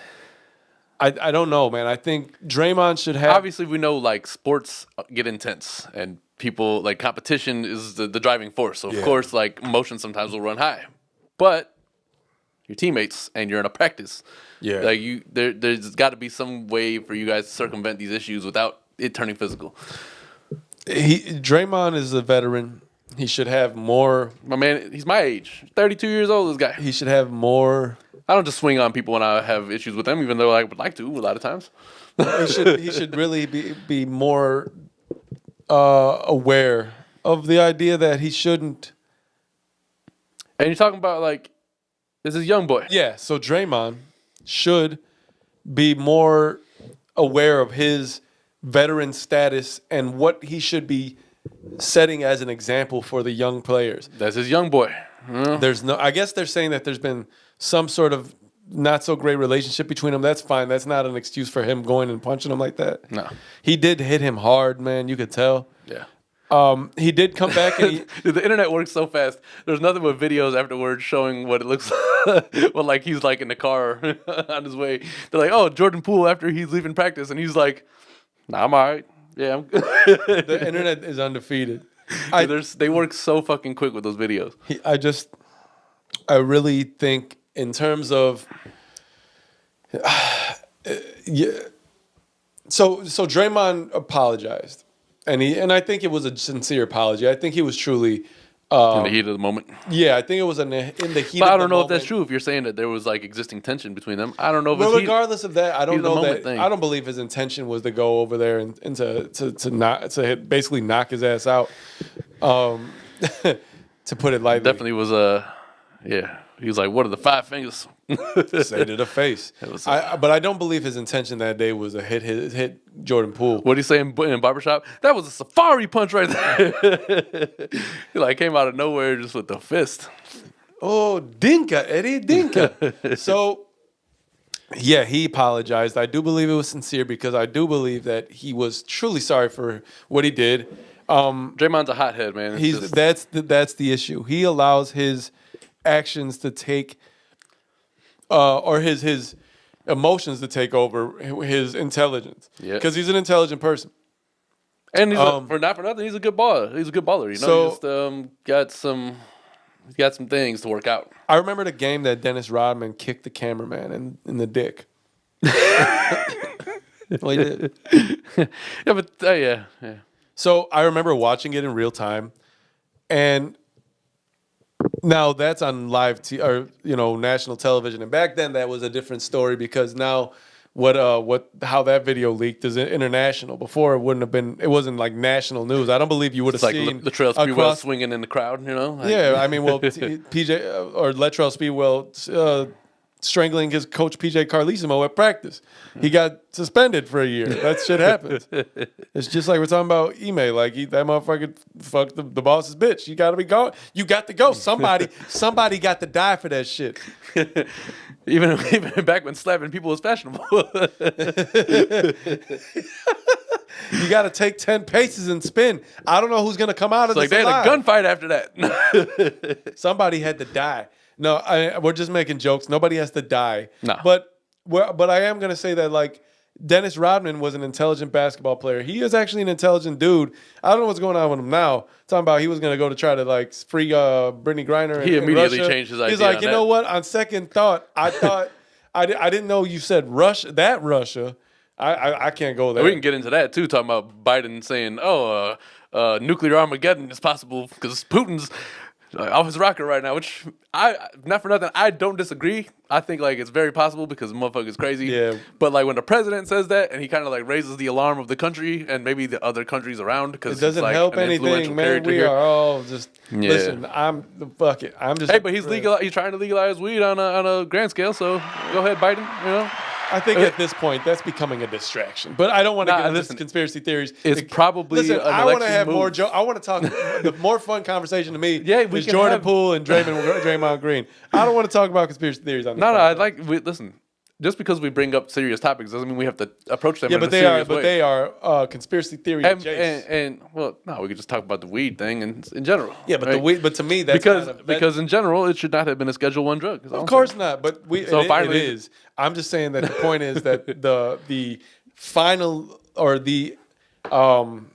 I don't know, man. I think Draymond should have. Obviously, we know like sports get intense and people like competition is the driving force. So of course, like emotions sometimes will run high, but your teammates and you're in a practice. Yeah. Like there's got to be some way for you guys to circumvent these issues without it turning physical. Draymond is a veteran. He should have more. My man, he's my age, 32 years old. This guy. He should have more. I don't just swing on people when I have issues with them, even though I would like to a lot of times. He should really be more aware of the idea that he shouldn't. And you're talking about like this is young boy. Yeah. So Draymond should be more aware of his veteran status and what he should be setting as an example for the young players. That's his young boy. I guess they're saying that there's been some sort of not so great relationship between them. That's fine. That's not an excuse for him going and punching him like that. No. He did hit him hard, man. You could tell. Yeah. He did come back and Dude, the internet works so fast. There's nothing but videos afterwards showing what it looks like. Well, like he's like in the car on his way. They're like, oh, Jordan Poole after he's leaving practice. And he's like, nah, I'm all right. Yeah, I'm good. the internet is undefeated. They work so fucking quick with those videos. I really think in terms of yeah. So Draymond apologized, and I think it was a sincere apology. I think he was truly In the heat of the moment. Yeah, I think it was in the heat. But of I don't the know if that's moment. true. If you're saying that there was like existing tension between them, I don't know if Well, it's regardless of that, I don't heat of the know moment that. thing. I don't believe his intention was to go over there and to basically knock his ass out. to put it lightly. Definitely was yeah. He was like, "What are the 5 fingers?" Say to the face. But I don't believe his intention that day was to hit Jordan Poole. What did he say in barbershop? That was a safari punch right there. He like came out of nowhere just with the fist. Oh, Dinka, Eddie, Dinka. So, yeah, he apologized. I do believe it was sincere because I do believe that he was truly sorry for what he did. Draymond's a hothead, man. That's the issue. He allows his actions to take, or his emotions to take over his intelligence. Yeah, because he's an intelligent person, and he's for nothing, he's a good baller. He's a good baller. You know, so, he's got some things to work out. I remember the game that Dennis Rodman kicked the cameraman in the dick. Well, he did. Yeah, but yeah. So I remember watching it in real time, and now that's on live national television. And back then that was a different story because now how that video leaked is international. Before it wasn't like national news. I don't believe you would have seen like Latrell Sprewell swinging in the crowd. You know? Like, yeah, I mean, well, PJ or Latrell Sprewell strangling his coach PJ Carlesimo at practice. He got suspended for a year. That shit happens. It's just like we're talking about Ime. Like that motherfucker fucked the boss's bitch. You gotta be gone. You got to go. Somebody got to die for that shit. Even back when slapping people was fashionable. You got to take 10 paces and spin. I don't know who's gonna come out of this. Like they had a gunfight after that. Somebody had to die. No, we're just making jokes. Nobody has to die. No. But I am going to say that, like, Dennis Rodman was an intelligent basketball player. He is actually an intelligent dude. I don't know what's going on with him now. Talking about he was going to go to try to, like, free Brittany Griner. He immediately changed his idea. He's like, you know what? On second thought, I thought I didn't know you said Russia. I can't go there. We can get into that, too, talking about Biden saying, nuclear Armageddon is possible because Putin's off his rocker right now, which not for nothing, I don't disagree. I think like it's very possible because the motherfucker's crazy. Yeah. But like when the president says that and he kind of like raises the alarm of the country and maybe the other countries around because it doesn't like help anything, man. We are all just listen. I'm just. Hey, but he's trying to legalize weed on a grand scale. So go ahead, Biden. You know. I think at this point that's becoming a distraction. But I don't want to get into this conspiracy theories. It's probably I want to have more I want to talk. The more fun conversation to me is Jordan Poole and Draymond Green. I don't want to talk about conspiracy theories on this. No. Listen. Just because we bring up serious topics doesn't mean we have to approach them. Yeah, they are conspiracy theory and well, no, we could just talk about the weed thing in general. Yeah, but the weed. But to me, that's because in general, it should not have been a Schedule I drug. Of course not. But it is. I'm just saying that the point is that the final or the well,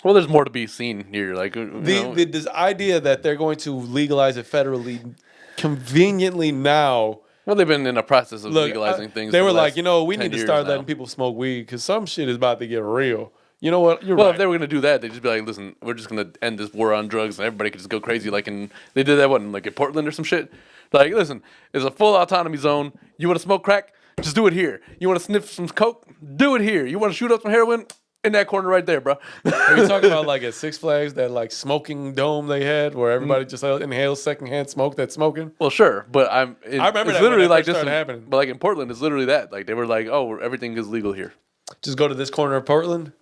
there's more to be seen here. Like this idea that they're going to legalize it federally conveniently now. Well, they've been in a process of legalizing things. They were like, we need to start letting people smoke weed because some shit is about to get real. You know what? Well, if they were going to do that, they'd just be like, listen, we're just going to end this war on drugs and everybody could just go crazy. Like they did that in Portland or some shit. Like, listen, it's a full autonomy zone. You want to smoke crack? Just do it here. You want to sniff some coke? Do it here. You want to shoot up some heroin? In that corner right there, bro. Are you talking about like at Six Flags, that like smoking dome they had where everybody just inhales secondhand smoke that's smoking? Well, sure, but I remember that literally like started happening. But like in Portland, it's literally that. Like they were like, oh, everything is legal here. Just go to this corner of Portland.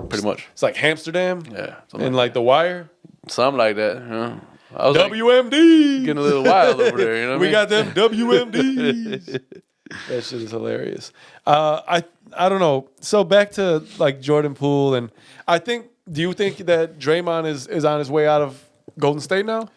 Pretty much. It's like Amsterdam. Yeah. And like The Wire. Something like that. You know? I was WMD. Getting a little wild over there. You know what got them WMDs. That shit is hilarious. I don't know. So back to like Jordan Poole, and do you think that Draymond is on his way out of Golden State now?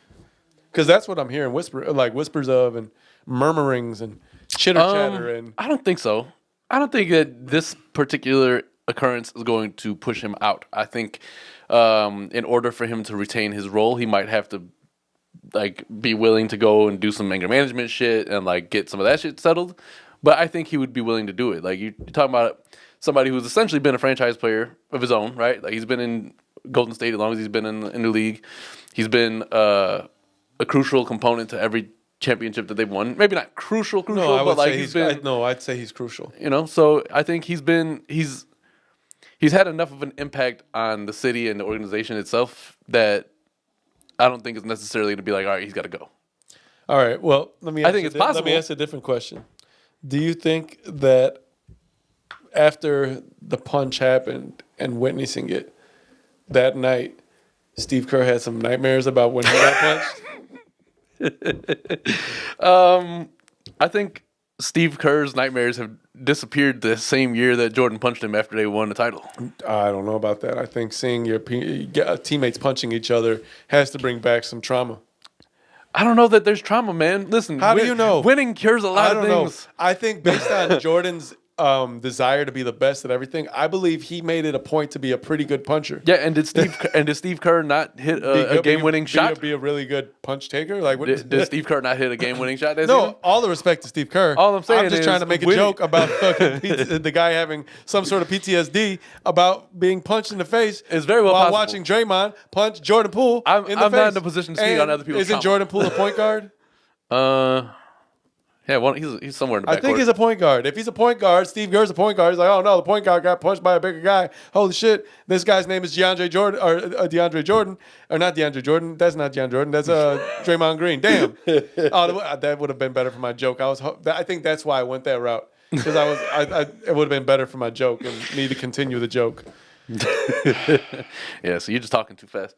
Because that's what I'm hearing whispers of and murmurings and chitter chatter. And I don't think so. I don't think that this particular occurrence is going to push him out. I think in order for him to retain his role, he might have to like be willing to go and do some anger management shit and like get some of that shit settled. But I think he would be willing to do it. Like you're talking about somebody who's essentially been a franchise player of his own, right? Like he's been in Golden State as long as he's been in the league. He's been a crucial component to every championship that they've won. Maybe not crucial, but like I'd say he's crucial. You know, so I think he's had enough of an impact on the city and the organization itself that I don't think it's necessarily to be like, all right, he's got to go. All right. Well, let me. I think it's possible. Let me ask a different question. Do you think that after the punch happened and witnessing it that night, Steve Kerr had some nightmares about when he got punched? I think Steve Kerr's nightmares have disappeared the same year that Jordan punched him after they won the title. I don't know about that. I think seeing your teammates punching each other has to bring back some trauma. I don't know that there's trauma, man. Listen, how do you know? Winning cures a lot of things. Know. I think based on Jordan's desire to be the best at everything, I believe he made it a point to be a pretty good puncher. Yeah, and did Steve Kerr not hit a game-winning shot? Be a really good punch taker. Like, what, did Steve Kerr not hit a game-winning shot? No, all the respect to Steve Kerr. All I'm saying I'm just trying to make a joke about the guy having some sort of PTSD about being punched in the face. It's very well while possible. watching Draymond punch Jordan Poole in the face. I'm not in a position to speak on other people's Isn't Jordan Poole a point guard? Yeah, well, he's somewhere in the backcourt. I think he's a point guard. If he's a point guard, Steve Kerr's a point guard. He's like, oh no, the point guard got punched by a bigger guy. Holy shit! This guy's name is DeAndre Jordan, or DeAndre Jordan, or not DeAndre Jordan. That's not DeAndre Jordan. That's Draymond Green. Damn. Oh, that would have been better for my joke. I think that's why I went that route, because it would have been better for my joke and me to continue the joke. Yeah, so you're just talking too fast.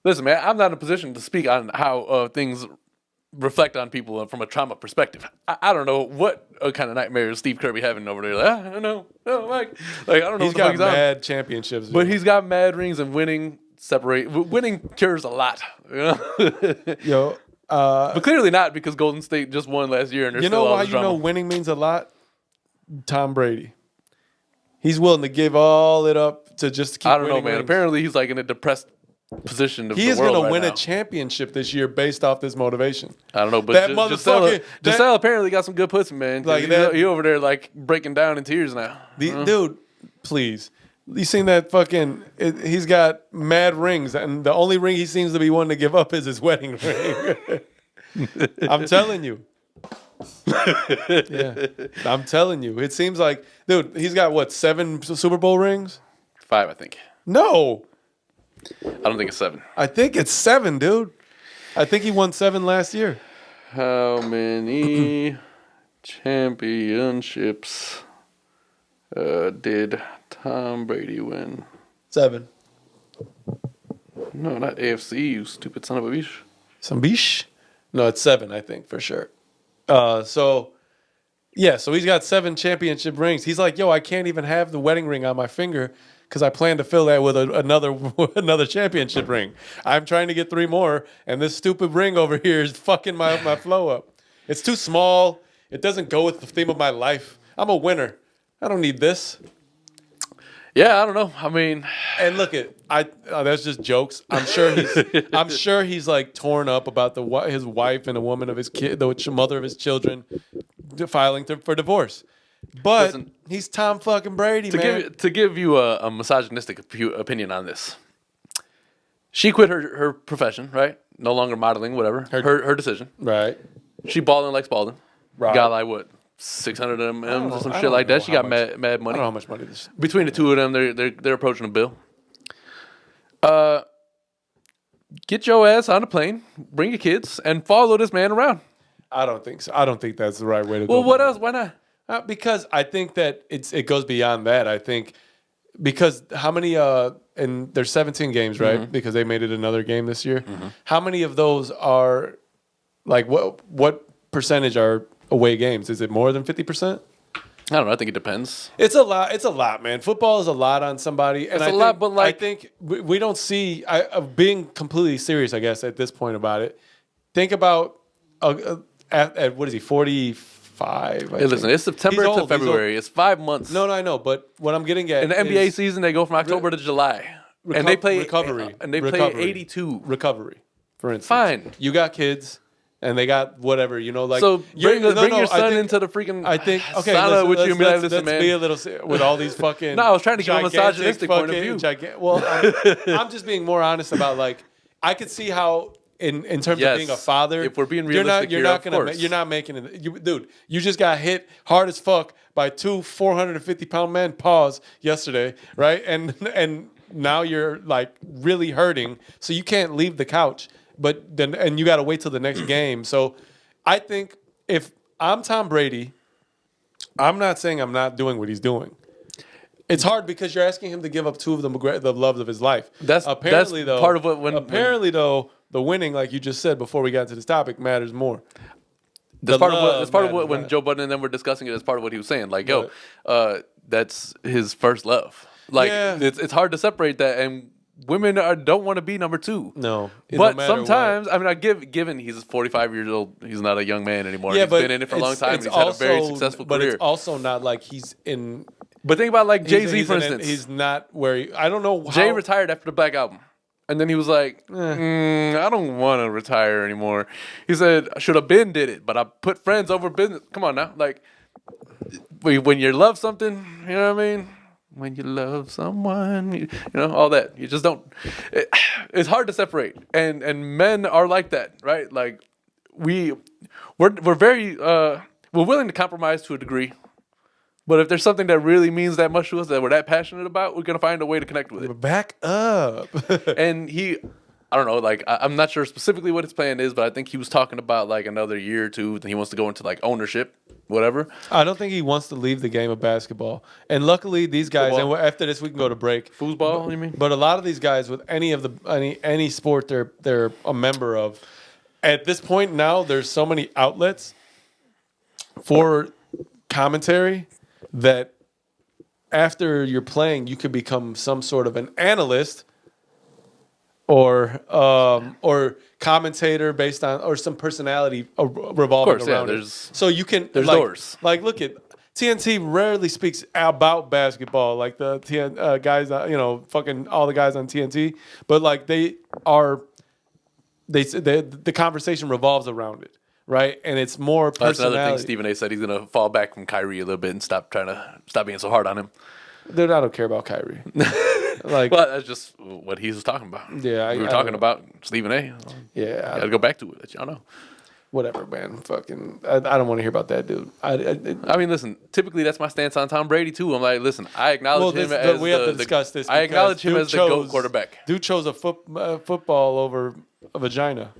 Listen, man, I'm not in a position to speak on how things reflect on people from a trauma perspective. I don't know what kind of nightmares Steve Kerr be having over there. Like, I don't know. No, like I don't know. He's got mad championships, but he's got mad rings, and winning cures a lot. You know? Yo, but clearly not, because Golden State just won last year, and there's still all this drama. Winning means a lot? Tom Brady. He's willing to give all it up to just keep. I don't know, man. Rings. Apparently, he's like in a depressed position. He is going to win a championship this year based off this motivation. I don't know, but that motherfucker, Giselle apparently got some good pussy, man. Like he over there like breaking down in tears now. Dude, please. You seen that fucking? He's got mad rings, and the only ring he seems to be wanting to give up is his wedding ring. I'm telling you. Yeah, I'm telling you. It seems like, dude, he's got what, 7 Super Bowl rings? 5, I think. No. I don't think it's 7. I think it's 7, dude. I think he won 7 last year. How many championships did Tom Brady win? 7. No, not AFC, you stupid son of a bitch. Some biche? No, it's 7, I think, for sure. So he's got 7 championship rings. He's like, yo, I can't even have the wedding ring on my finger because I plan to fill that with another championship ring. I'm trying to get 3 more, and this stupid ring over here is fucking my flow up. It's too small. It doesn't go with the theme of my life. I'm a winner. I don't need this. Yeah, I don't know. I mean, and look that's just jokes. I'm sure he's like torn up about his wife and a woman of his kid, the mother of his children, filing for divorce. But listen, he's Tom fucking Brady, man. To give you a misogynistic opinion on this, she quit her profession, right? No longer modeling, whatever. Her decision, right? She balling like Spalding. Right. Got like what, 600 M's or some shit like that. She got mad money. I don't know how much money this. Between the two of them, they're approaching a bill. Get your ass on a plane, bring your kids, and follow this man around. I don't think so. I don't think that's the right way to go. Well, what else? Why not? Because I think that it goes beyond that. I think because how many and there's 17 games, right? Mm-hmm. Because they made it another game this year. Mm-hmm. How many of those are like what percentage are away games? Is it more than 50%? I don't know. I think it depends. It's a lot. It's a lot, man. Football is a lot on somebody. And it's a lot, but like I think we don't see. Being completely serious, I guess, at this point about it. Think about at what is he, 45? Hey, listen, it's September to February. It's 5 months. No, I know. But what I'm getting at in the NBA season, they go from October to July, and they play recovery. And they play 82 recovery. For instance, fine. You got kids. And they got whatever, like. So bring your son into the freaking. I think okay. Sauna with you, man. Let's be a little with all these fucking. No, I was trying to give a misogynistic point of view. Well, I'm just being more honest about like I could see how in terms of being a father, if we're being realistic, you're not making it, dude. You just got hit hard as fuck by 2 450-pound men. Pause yesterday, right? And now you're like really hurting, so you can't leave the couch. But then and you got to wait till the next game. So I think if I'm Tom Brady, I'm not saying I'm not doing what he's doing. It's hard because you're asking him to give up two of the loves of his life. That's though part of what though the winning, like you just said before we got into this topic, matters more. That's part of what when Joe Budden and them were discussing it. That's part of what he was saying. Like, that's his first love. Like, it's hard to separate that, and women don't want to be number two. No, but sometimes, I mean, given he's 45 years old, he's not a young man anymore. Yeah, he's but been in it for a long time. And he's had a very successful career. But it's also not like he's in. But think about like Jay-Z, for instance. He's not where I don't know. Jay retired after the Black Album. And then he was like, I don't want to retire anymore. He said, I should have been did it, but I put friends over business. Come on now. Like, when you love something, you know what I mean? When you love someone, you know, all that. You just don't. It's hard to separate. And men are like that, right? Like, we're very, we're willing to compromise to a degree. But if there's something that really means that much to us that we're that passionate about, we're gonna find a way to connect with it. Back up. And I don't know, like I'm not sure specifically what his plan is, but I think he was talking about like another year or two. Then he wants to go into like ownership, whatever. I don't think he wants to leave the game of basketball. And luckily, these guys. Football. And after this, we can go to break. Foosball, you mean? But a lot of these guys with any sport they're a member of, at this point now, there's so many outlets for commentary that after you're playing, you could become some sort of an analyst or commentator based on or some personality revolving around it. So you can there's doors. Like look at TNT rarely speaks about basketball like the guys fucking all the guys on TNT, but like the conversation revolves around it. Right, and it's more personality. That's another thing Stephen A. said he's going to fall back from Kyrie a little bit and stop being so hard on him. Dude, I don't care about Kyrie. Like, well, that's just what he was talking about. Yeah, we were talking about Stephen A. Yeah, got to go back to it. Let y'all know. Whatever, man. Fucking, I don't want to hear about that dude. I mean, listen. Typically, that's my stance on Tom Brady too. I'm like, listen, I acknowledge him as we have to discuss this. I acknowledge him as the GOAT quarterback. Dude chose a football over a vagina,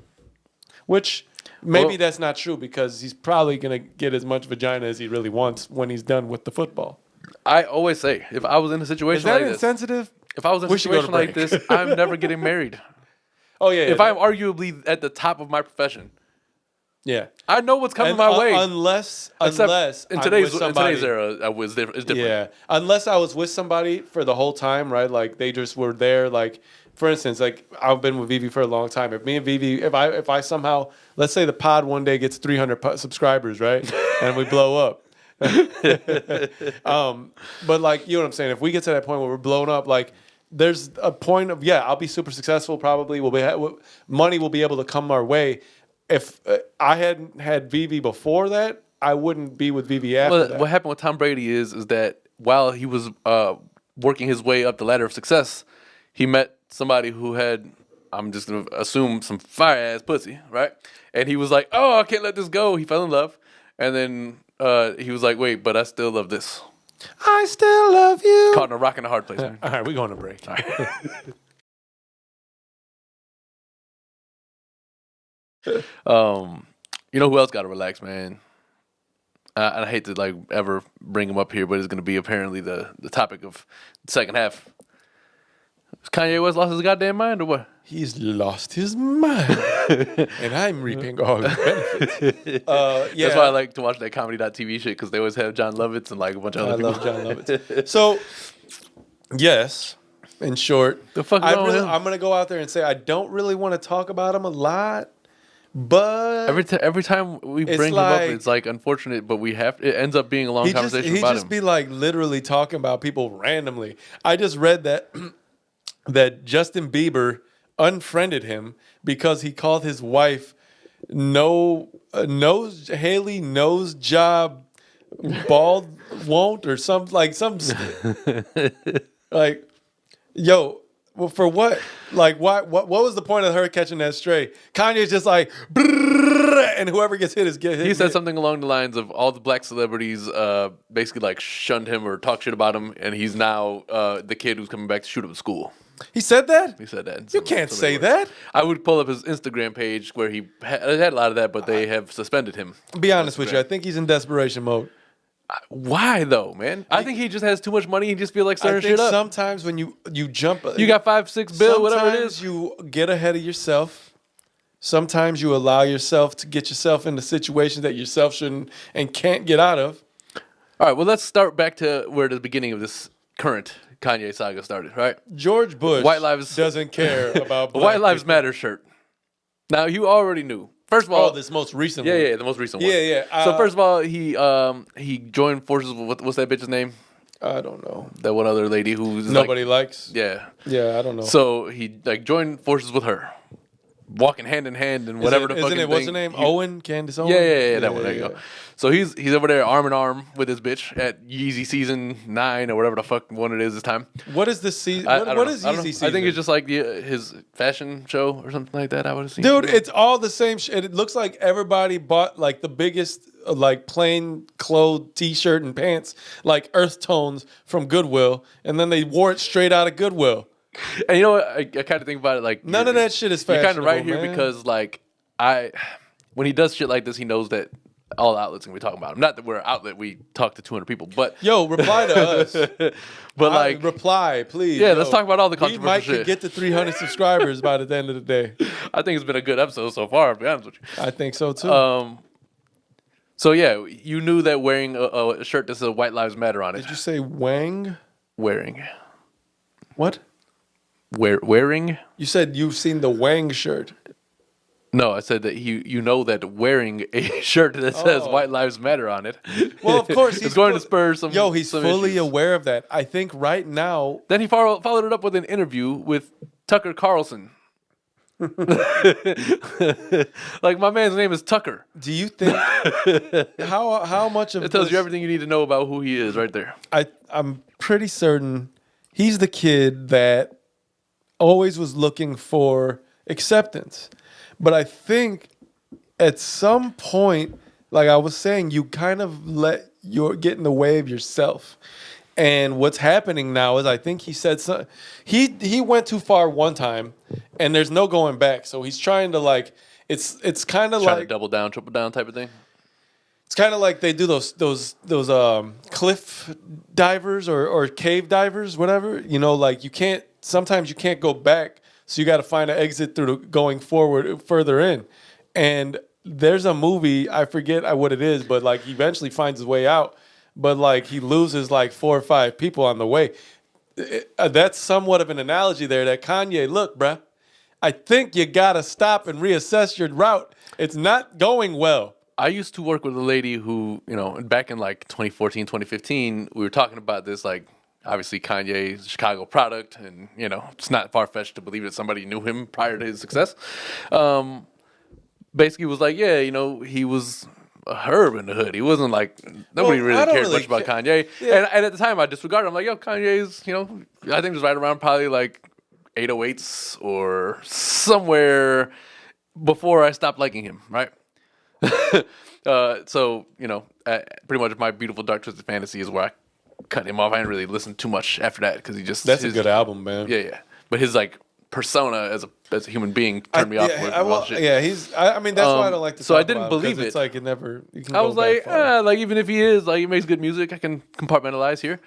which. Maybe that's not true because he's probably going to get as much vagina as he really wants when he's done with the football. I always say, if I was in a situation like this. Is that insensitive? If I was in a situation like this, I'm never getting married. Oh, yeah. If I'm arguably at the top of my profession. Yeah. I know what's coming my way. Unless in today's era, it's different. Yeah. Unless I was with somebody for the whole time, right? Like they just were there, like. For instance, like I've been with Vivi for a long time. If me and Vivi, if I somehow, let's say the pod one day gets 300 subscribers, right, and we blow up, but like you know what I'm saying. If we get to that point where we're blown up, like there's a point of I'll be super successful. Probably money will be able to come our way. If I hadn't had Vivi before that, I wouldn't be with Vivi after that. What happened with Tom Brady is that while he was working his way up the ladder of success, he met somebody who had, I'm just going to assume, some fire-ass pussy, right? And he was like, oh, I can't let this go. He fell in love. And then he was like, wait, but I still love this. I still love you. Caught in a rock and a hard place. All right, we're going to break. All right. You know who else got to relax, man? I hate to like ever bring him up here, but it's going to be apparently the topic of the second half. Kanye West lost his goddamn mind or what? He's lost his mind. And I'm reaping all the benefits. That's why I like to watch that comedy.tv shit because they always have John Lovitz and like a bunch of other people. I love John Lovitz. So, yes, in short, I'm going to go out there and say I don't really want to talk about him a lot. But every time we bring him up, it's like unfortunate, but it ends up being a long conversation about him. He just be like literally talking about people randomly. I just read that Justin Bieber unfriended him because he called his wife Haley nose job bald won't or something like yo. Well, for what? Like, what was the point of her catching that stray? Kanye's just like, and whoever gets hit is get hit. He said something along the lines of all the black celebrities basically like shunned him or talk shit about him, and he's now the kid who's coming back to shoot up school. He said that? He said that. You can't say that. I would pull up his Instagram page where he had a lot of that, but they have suspended him. Be honest with you. I think he's in desperation mode. Why though, man? I think he just has too much money. He just feels like stirring I think shit up. sometimes when you jump, You got 5-6 bill, whatever it sometimes is. you get ahead of yourself. Sometimes you allow yourself to get yourself into situations that yourself shouldn't and can't get out of. All right, well, let's start back to where the beginning of this current Kanye saga started, right? George Bush White lives doesn't care about black White Lives people. Matter shirt. Now, you already knew. First of all, this most recent yeah, one. yeah, the most recent one. Yeah, yeah. So first of all, he joined forces with what's that bitch's name? I don't know. That one other lady who's Nobody likes. Yeah. Yeah, I don't know. So he like joined forces with her, walking hand in hand and whatever the fucking Isn't it? thing. What's her name? Owen? Candace Owen? Yeah, that one. There you go. So he's over there arm in arm with his bitch at Yeezy season 9 or whatever the fuck one it is this time. What is this season? I don't What know. is I don't know. Yeezy season? I think it's just like his fashion show or something like that. I would have seen. Dude, it's all the same shit. It looks like everybody bought like the biggest like plain clothes t-shirt and pants, like earth tones from Goodwill, and then they wore it straight out of Goodwill. And you know what? I kind of think about it like None of that shit is You're fashionable, kind of right here man. because like when he does shit like this, he knows that all outlets are gonna be talking about him. Not that we're an outlet, we talk to 200 people, but Yo, reply to us. but like reply, please. Yeah, Yo, let's talk about all the we controversial might shit. could get to 300 subscribers by the end of the day. I think it's been a good episode so far. To be honest with you. I think so too. So yeah, you knew that wearing a shirt that says "White Lives Matter" on it. Did you say Wang? Wearing. What? Wearing? You said you've seen the Wang shirt. No, I said that you know that wearing a shirt that says Oh. "White Lives Matter" on it. Well, of course, it's going to spur some. Yo, he's some fully issues. aware of that. I think right now. Then he followed it up with an interview with Tucker Carlson. Like my man's name is Tucker. Do you think how much of It tells this- you everything you need to know about who he is right there. I'm pretty certain he's the kid that always was looking for acceptance. But I think at some point, like I was saying, you kind of let get in the way of yourself. And what's happening now is I think he said something. He went too far one time, and there's no going back. So he's trying to like it's kind of Trying to like double down, triple down type of thing. it's kind of like they do those cliff divers or cave divers, whatever. You know, like sometimes you can't go back, so you got to find an exit through going forward further in. And there's a movie, I forget what it is, but like he eventually finds his way out, but like he loses like 4 or 5 people on the way. That's somewhat of an analogy there that Kanye, look, bruh, I think you got to stop and reassess your route. It's not going well. I used to work with a lady who, back in like 2014, 2015, we were talking about this, like, obviously Kanye's a Chicago product, and, it's not far-fetched to believe that somebody knew him prior to his success. Basically was like, yeah, he was a herb in the hood. He wasn't like, nobody really cared much about Kanye. Yeah. And at the time, I disregarded him. Like, yo, Kanye's, I think it was right around probably like 808s or somewhere before I stopped liking him, right? So, pretty much My Beautiful Dark Twisted Fantasy is where I cut him off. I didn't really listen too much after that because he just... That's a good album, man. Yeah. But his, like, persona as a human being turned me off with all shit. Yeah, I mean, that's why I don't like to so talk I didn't about him, 'cause believe it's it. like it never... You can I go was back like, far. like, even if he is, like, he makes good music, I can compartmentalize here.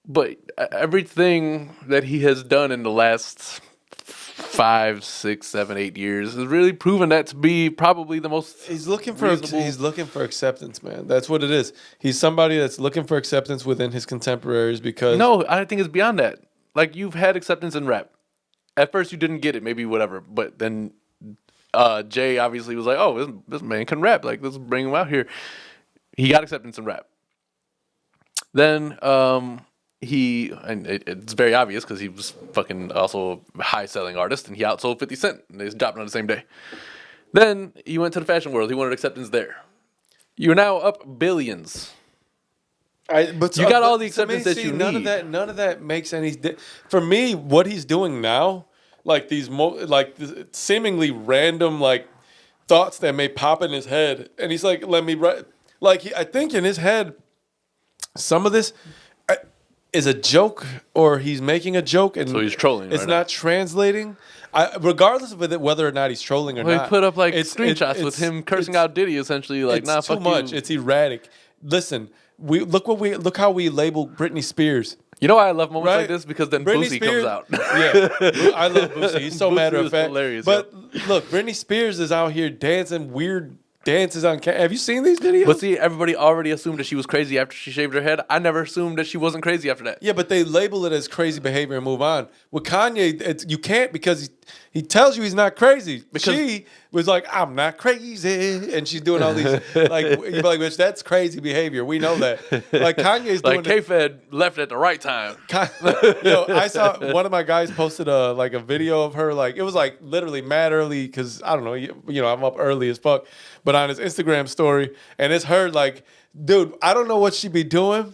But everything that he has done in the last 5, 6, 7, 8 years has really proven that to be probably the most He's looking for reasonable- acceptance, man. That's what it is. He's somebody that's looking for acceptance within his contemporaries because No, I think it's beyond that. Like, you've had acceptance in rap. At first, you didn't get it, maybe whatever. But then Jay obviously was like, oh, this man can rap. Like, let's bring him out here. He got acceptance in rap. Then it's very obvious because he was fucking also a high-selling artist, and he outsold 50 Cent. And they just dropped on the same day. Then he went to the fashion world. He wanted acceptance there. You're now up billions. But You got all the to me, acceptance that you none need. None of that makes any. For me, what he's doing now, like these seemingly random, like thoughts that may pop in his head, and he's like, "Let me write." Like I think in his head, some of this is a joke, or he's making a joke, and So he's trolling. It's right not translating. Regardless of whether or not he's trolling or now. Well, not, he put up like it's- screenshots with him cursing out Diddy, essentially. Like, it's nah, too fuck much. you. It's erratic. Listen, look how we label Britney Spears. You know why I love moments Right? like this? Because then Britney Boosie Spears- comes out. Yeah, I love Boosie. He's so Boosie matter of is fact. hilarious, But look, Britney Spears is out here dancing weird dances on. Have you seen these videos? But see, everybody already assumed that she was crazy after she shaved her head. I never assumed that she wasn't crazy after that. Yeah, but they label it as crazy behavior and move on. With Kanye, you can't because he tells you he's not crazy. Because she was like, "I'm not crazy," and she's doing all these like, you'd be like, "Bitch, that's crazy behavior." We know that. Like Kanye's doing Like K-Fed left at the right time. Yo, I saw one of my guys posted a video of her, like it was like literally mad early because I don't know, you know, I'm up early as fuck, but on his Instagram story, and it's her like, dude, I don't know what she be doing,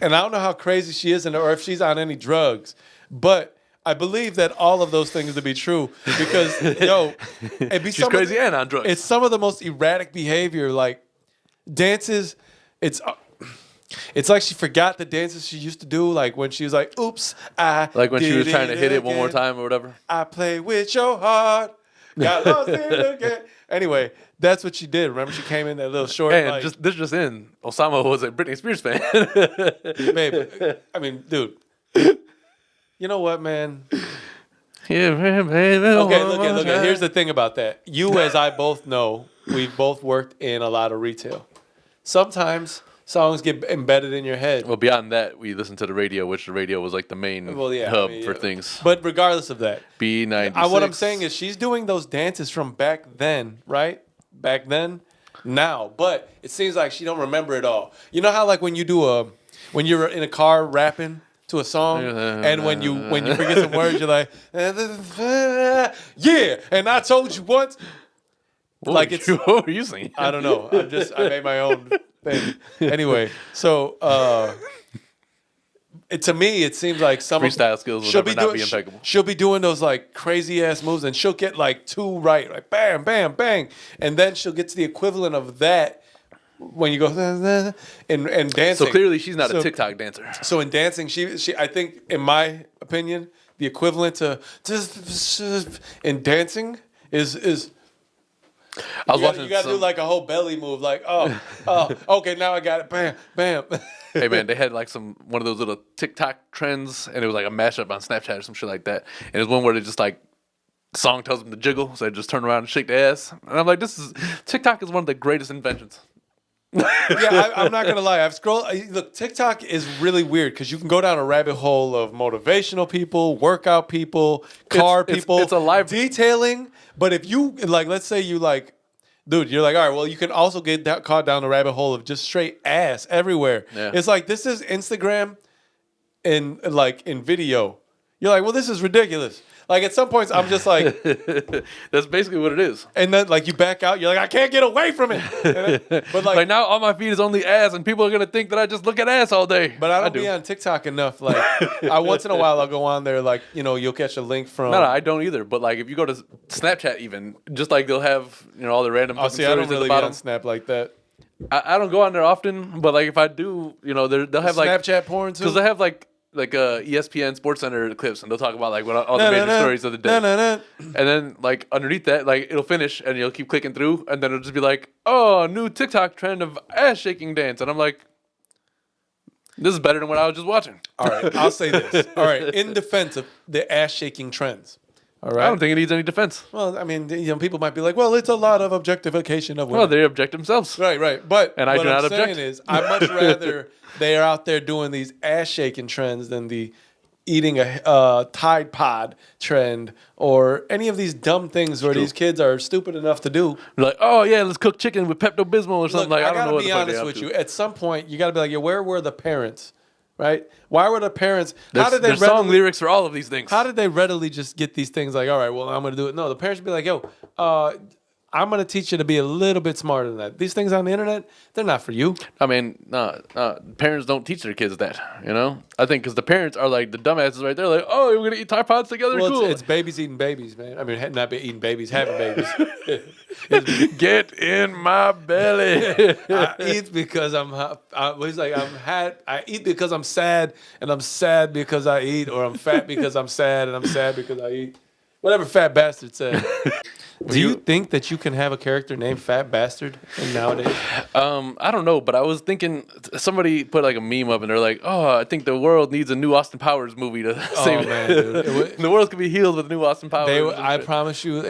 and I don't know how crazy she is, or if she's on any drugs, but I believe that all of those things to be true because yo, it be She's crazy and on drugs. It's some of the most erratic behavior, like dances. It's like she forgot the dances she used to do, like when she was like, "Oops, I Like when she was did trying to hit it one more again. time or whatever. I play with your heart, got lost in it again." Anyway, that's what she did. Remember, she came in that little short. And like, just in, Osama was a Britney Spears fan. babe. I mean, dude. You know what, man? Yeah, baby. Okay, look at. Here's the thing about that. You, as I both know, we've both worked in a lot of retail. Sometimes songs get embedded in your head. Well, beyond that, we listened to the radio, which the radio was like the main hub for things. But regardless of that, B96. what I'm saying is she's doing those dances from back then, right? Back then, now. But it seems like she don't remember it all. You know how like when you're in a car rapping to a song, and when you forget some words, you're like, yeah. And I told you once, What were you saying? I don't know. I made my own thing. Anyway, so to me, it seems like some Freestyle skills will never not be impeccable. She'll be doing those like crazy ass moves, and she'll get like two right, like bam, bam, bang, and then she'll get to the equivalent of that when you go and dancing. So clearly, she's not a TikTok dancer. So in dancing, she I think, in my opinion, the equivalent to in dancing is. I was watching. You got to do like a whole belly move, like okay, now I got it, bam, bam. Hey man, they had like one of those little TikTok trends, and it was like a mashup on Snapchat or some shit like that. And it was one where they just like song tells them to jiggle, so they just turn around and shake their ass. And I'm like, TikTok is one of the greatest inventions. Yeah, I'm not gonna lie. I've scrolled. Look, TikTok is really weird because you can go down a rabbit hole of motivational people, workout people, car people. It's a live detailing. But if you like, let's say you like, dude, you're like, all right. Well, you can also get caught down the rabbit hole of just straight ass everywhere. Yeah. It's like this is Instagram, in video. You're like, well, this is ridiculous. Like at some points, I'm just like, that's basically what it is. and then like you back out, you're like, I can't get away from it. But Like now, all my feed is only ass, and people are gonna think that I just look at ass all day. But I don't be on TikTok enough. Like, once in a while I'll go on there. Like, you'll catch a link from. No, I don't either. But like, if you go to Snapchat, even just like they'll have all the random. Oh, see, I stories don't really at the get bottom. on Snap like that. I don't go on there often, but like if I do, they'll have like Snapchat porn too. because they have like ESPN Sports Center clips, and they'll talk about like all the major stories of the day. And then like underneath that, like it'll finish, and you'll keep clicking through, and then it'll just be like, oh, new TikTok trend of ass shaking dance, and I'm like, this is better than what I was just watching. All right, I'll say this. All right, in defense of the ass shaking trends. All right. I don't think it needs any defense. Well, I mean, people might be like, well, it's a lot of objectification of women. Well, they object themselves. Right. But And I what do not I'm saying object. is, I much rather they are out there doing these ass shaking trends than the eating a Tide Pod trend or any of these dumb things where these kids are stupid enough to do. Like, oh yeah, let's cook chicken with Pepto-Bismol or something. Look, like I don't gotta know what be the fuck honest they with up you. to. At some point, you got to be like, where were the parents? Right? Why were the parents? There's song lyrics for all of these things. How did they readily just get these things like, all right, well, I'm going to do it? No, the parents would be like, yo, I'm going to teach you to be a little bit smarter than that. These things on the internet, they're not for you. I mean, parents don't teach their kids that, you know? I think because the parents are like the dumbasses right there, like, oh, we're going to eat Tide Pods together? Well, cool. it's babies eating babies, man. I mean, not eating babies, having babies. Get in my belly. I eat because I eat because I'm sad, and I'm sad because I eat, or I'm fat because I'm sad, and I'm sad because I eat. Whatever Fat Bastard said. Do you think that you can have a character named Fat Bastard nowadays? I don't know, but I was thinking somebody put like a meme up and they're like, "Oh, I think the world needs a new Austin Powers movie to save man, dude. the world could be healed with a new Austin Powers." I promise you,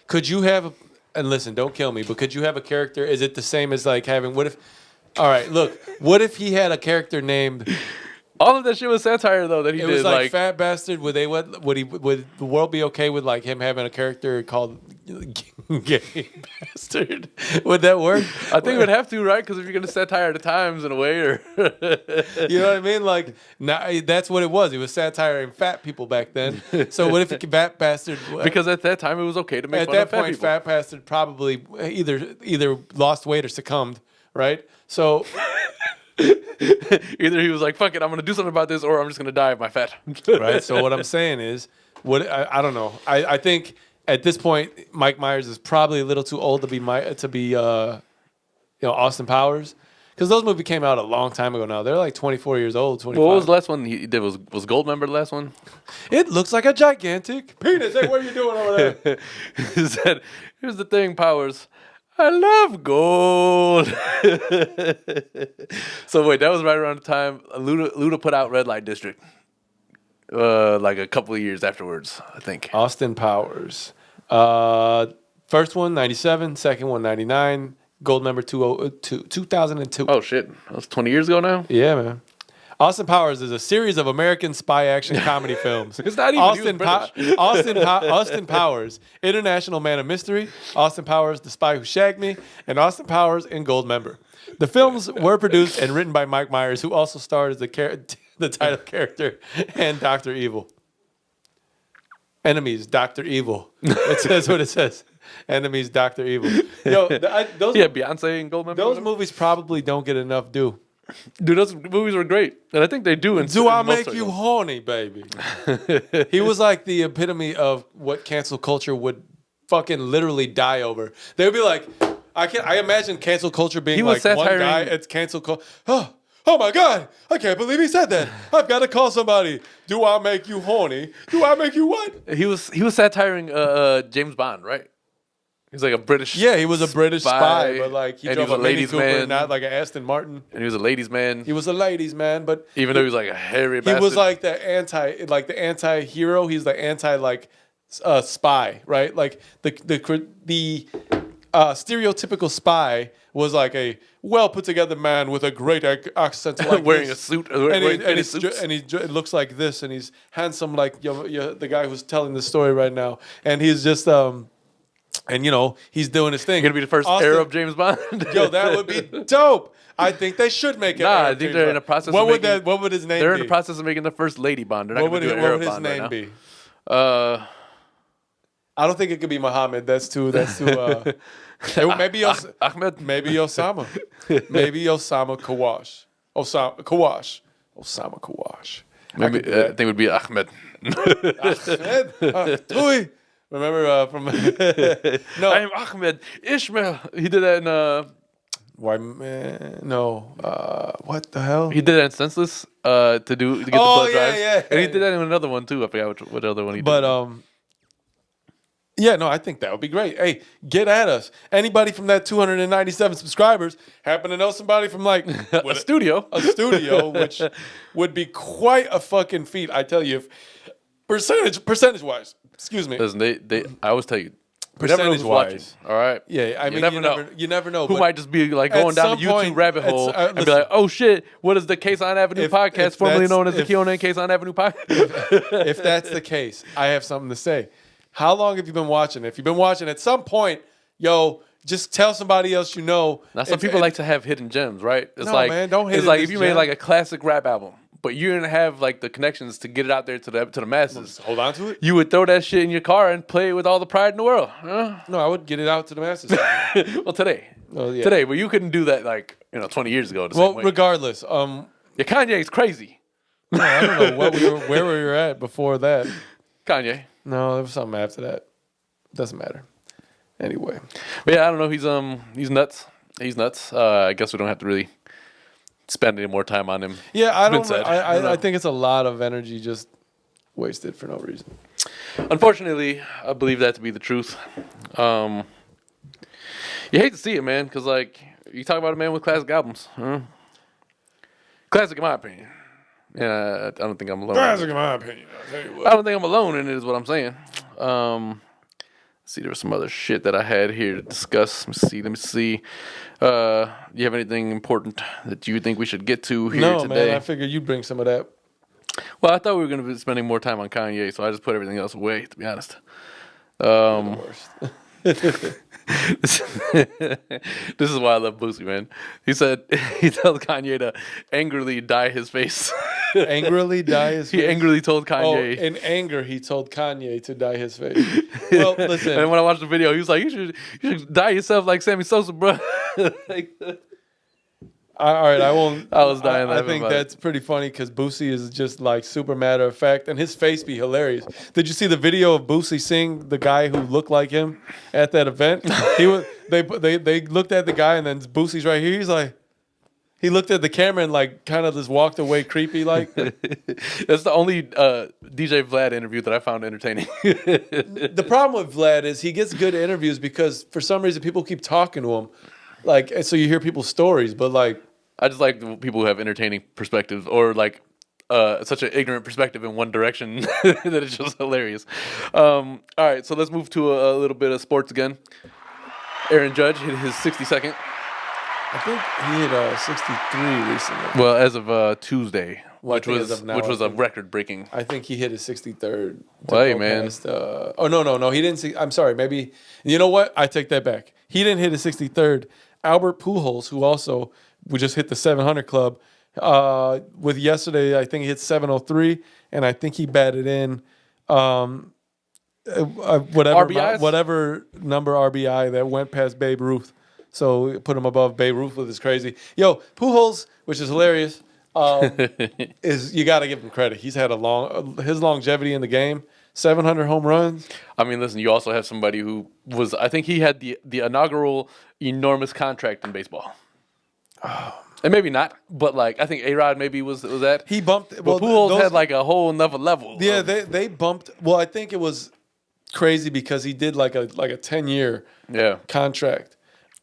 could you have? And listen, don't kill me, but could you have a character? Is it the same as like having? What if? All right, look. What if he had a character named? All of that shit was satire though that he It did. was like Fat Bastard. Would the world be okay with like him having a character called Gay Bastard? Would that work? I think it would have to, right? Because if you're gonna satire the times in a way, or you know what I mean? Like now, that's what it was. It was satiring fat people back then. So what if Fat Bastard? Because at that time it was okay to make fun of fat people. Fat Bastard probably either lost weight or succumbed, right? So. Either he was like, "Fuck it, I'm gonna do something about this," or I'm just gonna die of my fat. Right. So what I'm saying is, I don't know. I think at this point, Mike Myers is probably a little too old to be Austin Powers, because those movies came out a long time ago. Now they're like 24 years old. 25. What was the last one he did? Was Goldmember the last one? It looks like a gigantic penis. Hey, what are you doing over there? He said, "Here's the thing, Powers. I love gold." So wait, that was right around the time Luda put out Red Light District. Like a couple of years afterwards, I think. Austin Powers. First one, 97. Second one, 99. Goldmember 2002. Oh, shit. That was 20 years ago now? Yeah, man. Austin Powers is a series of American spy action comedy films. It's not even Austin Powers, International Man of Mystery, Austin Powers, The Spy Who Shagged Me, and Austin Powers in Goldmember. The films were produced and written by Mike Myers, who also starred as the title character and Dr. Evil. Enemies, Dr. Evil. It says what it says. Enemies, Dr. Evil. Yo, Beyonce in Goldmember. Those movies probably don't get enough due. Dude, those movies were great, and I think they do. Do I make you horny, baby? He was like the epitome of what cancel culture would fucking literally die over. They would be like, I imagine cancel culture being like one guy. It's cancel culture. Oh my God! I can't believe he said that. I've got to call somebody. Do I make you horny? Do I make you what? He was satiring James Bond, right? He's like a British. Yeah, he was a British spy, but like he drove a ladies' Mini Cooper, man, not like an Aston Martin. And he was a ladies' man. He was a ladies' man, but even though he was like a hairy bastard. He was like the anti-hero. He's the spy, right? Like the stereotypical spy was like a well put together man with a great accent, like wearing a suit, and he looks like this, and he's handsome like the guy who's telling the story right now, and he's just and he's doing his thing. Gonna be the first Arab James Bond. Yo, that would be dope. I think they should make it. I think they're in the process. What would his name be? They're in the process of making the first lady Bond. What would his name be? I don't think it could be Muhammad. That's too. Maybe Ahmed. Maybe Osama. Maybe Osama Kawash. Osama Kawash. Maybe I think it would be Ahmed. Ahmed. Tui. Remember from no, I'm Ahmed Ishmael. He did that in why man? No, what the hell? He did that in Senseless to get the blood drives. Yeah. And he did that in another one too. I forgot what other one he did. But yeah, no, I think that would be great. Hey, get at us. Anybody from that 297 subscribers happen to know somebody from like a studio, which would be quite a fucking feat. I tell you, if percentage wise. Excuse me. Listen, they I always tell you, percentage wise. All right. Yeah, I mean, you never know. Who might just be like going down the YouTube rabbit hole and be like, "Oh shit, what is the Kasson Avenue podcast, formerly known as the Keone and Kasson Avenue podcast?" If that's the case, I have something to say. How long have you been watching? If you've been watching, at some point, just tell somebody else you know. Now, some people like to have hidden gems, right? It's no, like, man, don't hit it's like if you made like a classic rap album, but you didn't have like the connections to get it out there to the masses. Just hold on to it. You would throw that shit in your car and play it with all the pride in the world. Huh? No, I would get it out to the masses. Well, today. Oh, yeah. Today, but you couldn't do that like 20 years ago. The Well, same way. regardless, Yeah, Kanye's crazy. no, I don't know where we were at before that. Kanye. No, there was something after that. Doesn't matter. Anyway, But yeah, I don't know. He's nuts. He's nuts. I guess we don't have to really spend any more time on him. yeah, I It's been don't. said. I think it's a lot of energy just wasted for no reason. Unfortunately, I believe that to be the truth. You hate to see it, man, because like you talk about a man with classic albums. Huh? Classic, in my opinion. Yeah, I don't think I'm alone. Classic, in my opinion. I'll tell you what. I don't think I'm alone in it, is what I'm saying. See, there was some other shit that I had here to discuss. Let me see. Do you have anything important that you think we should get to here No, today? man, I figured you'd bring some of that. Well, I thought we were going to be spending more time on Kanye, so I just put everything else away, to be honest. The worst. This is why I love Boosie, man. He said he tells Kanye to angrily dye his face. Angrily dye his face? He angrily told Oh, Kanye. in anger, he told Kanye to dye his face. Well, listen. And when I watched the video, he was like, "You should dye yourself like Sammy Sosa, bro." Like, All right, I won't. I was dying I laughing think about it. that's pretty funny because Boosie is just like super matter of fact, and his face be hilarious. Did you see the video of Boosie seeing the guy who looked like him at that event? He was. They looked at the guy, and then Boosie's right here. He's like, he looked at the camera and like kind of just walked away, creepy like. That's the only DJ Vlad interview that I found entertaining. The problem with Vlad is he gets good interviews because for some reason people keep talking to him, like, and so you hear people's stories, but like. I just like the people who have entertaining perspectives or like such an ignorant perspective in one direction that it's just hilarious. All right, so let's move to a little bit of sports again. Aaron Judge hit his 62nd. I think he hit 63 recently. Well, as of Tuesday, Well, I which think was as of now, which was I a think. record-breaking. I think he hit his 63rd. Well, hey, man. Oh, no. He didn't see. I'm sorry. Maybe. You know what? I take that back. He didn't hit his 63rd. Albert Pujols, who also we just hit the 700 club, with yesterday, I think he hit 703, and I think he batted in RBIs? whatever number RBI that went past Babe Ruth. So put him above Babe Ruth, which is crazy. Yo, Pujols, which is hilarious, is you got to give him credit. He's had his longevity in the game, 700 home runs. I mean, listen, you also have somebody who was, I think he had the inaugural enormous contract in baseball. And maybe not, but like I think A-Rod maybe was that. He bumped. But Pujols had like a whole another level. Yeah, they bumped. Well, I think it was crazy because he did like a 10-year contract.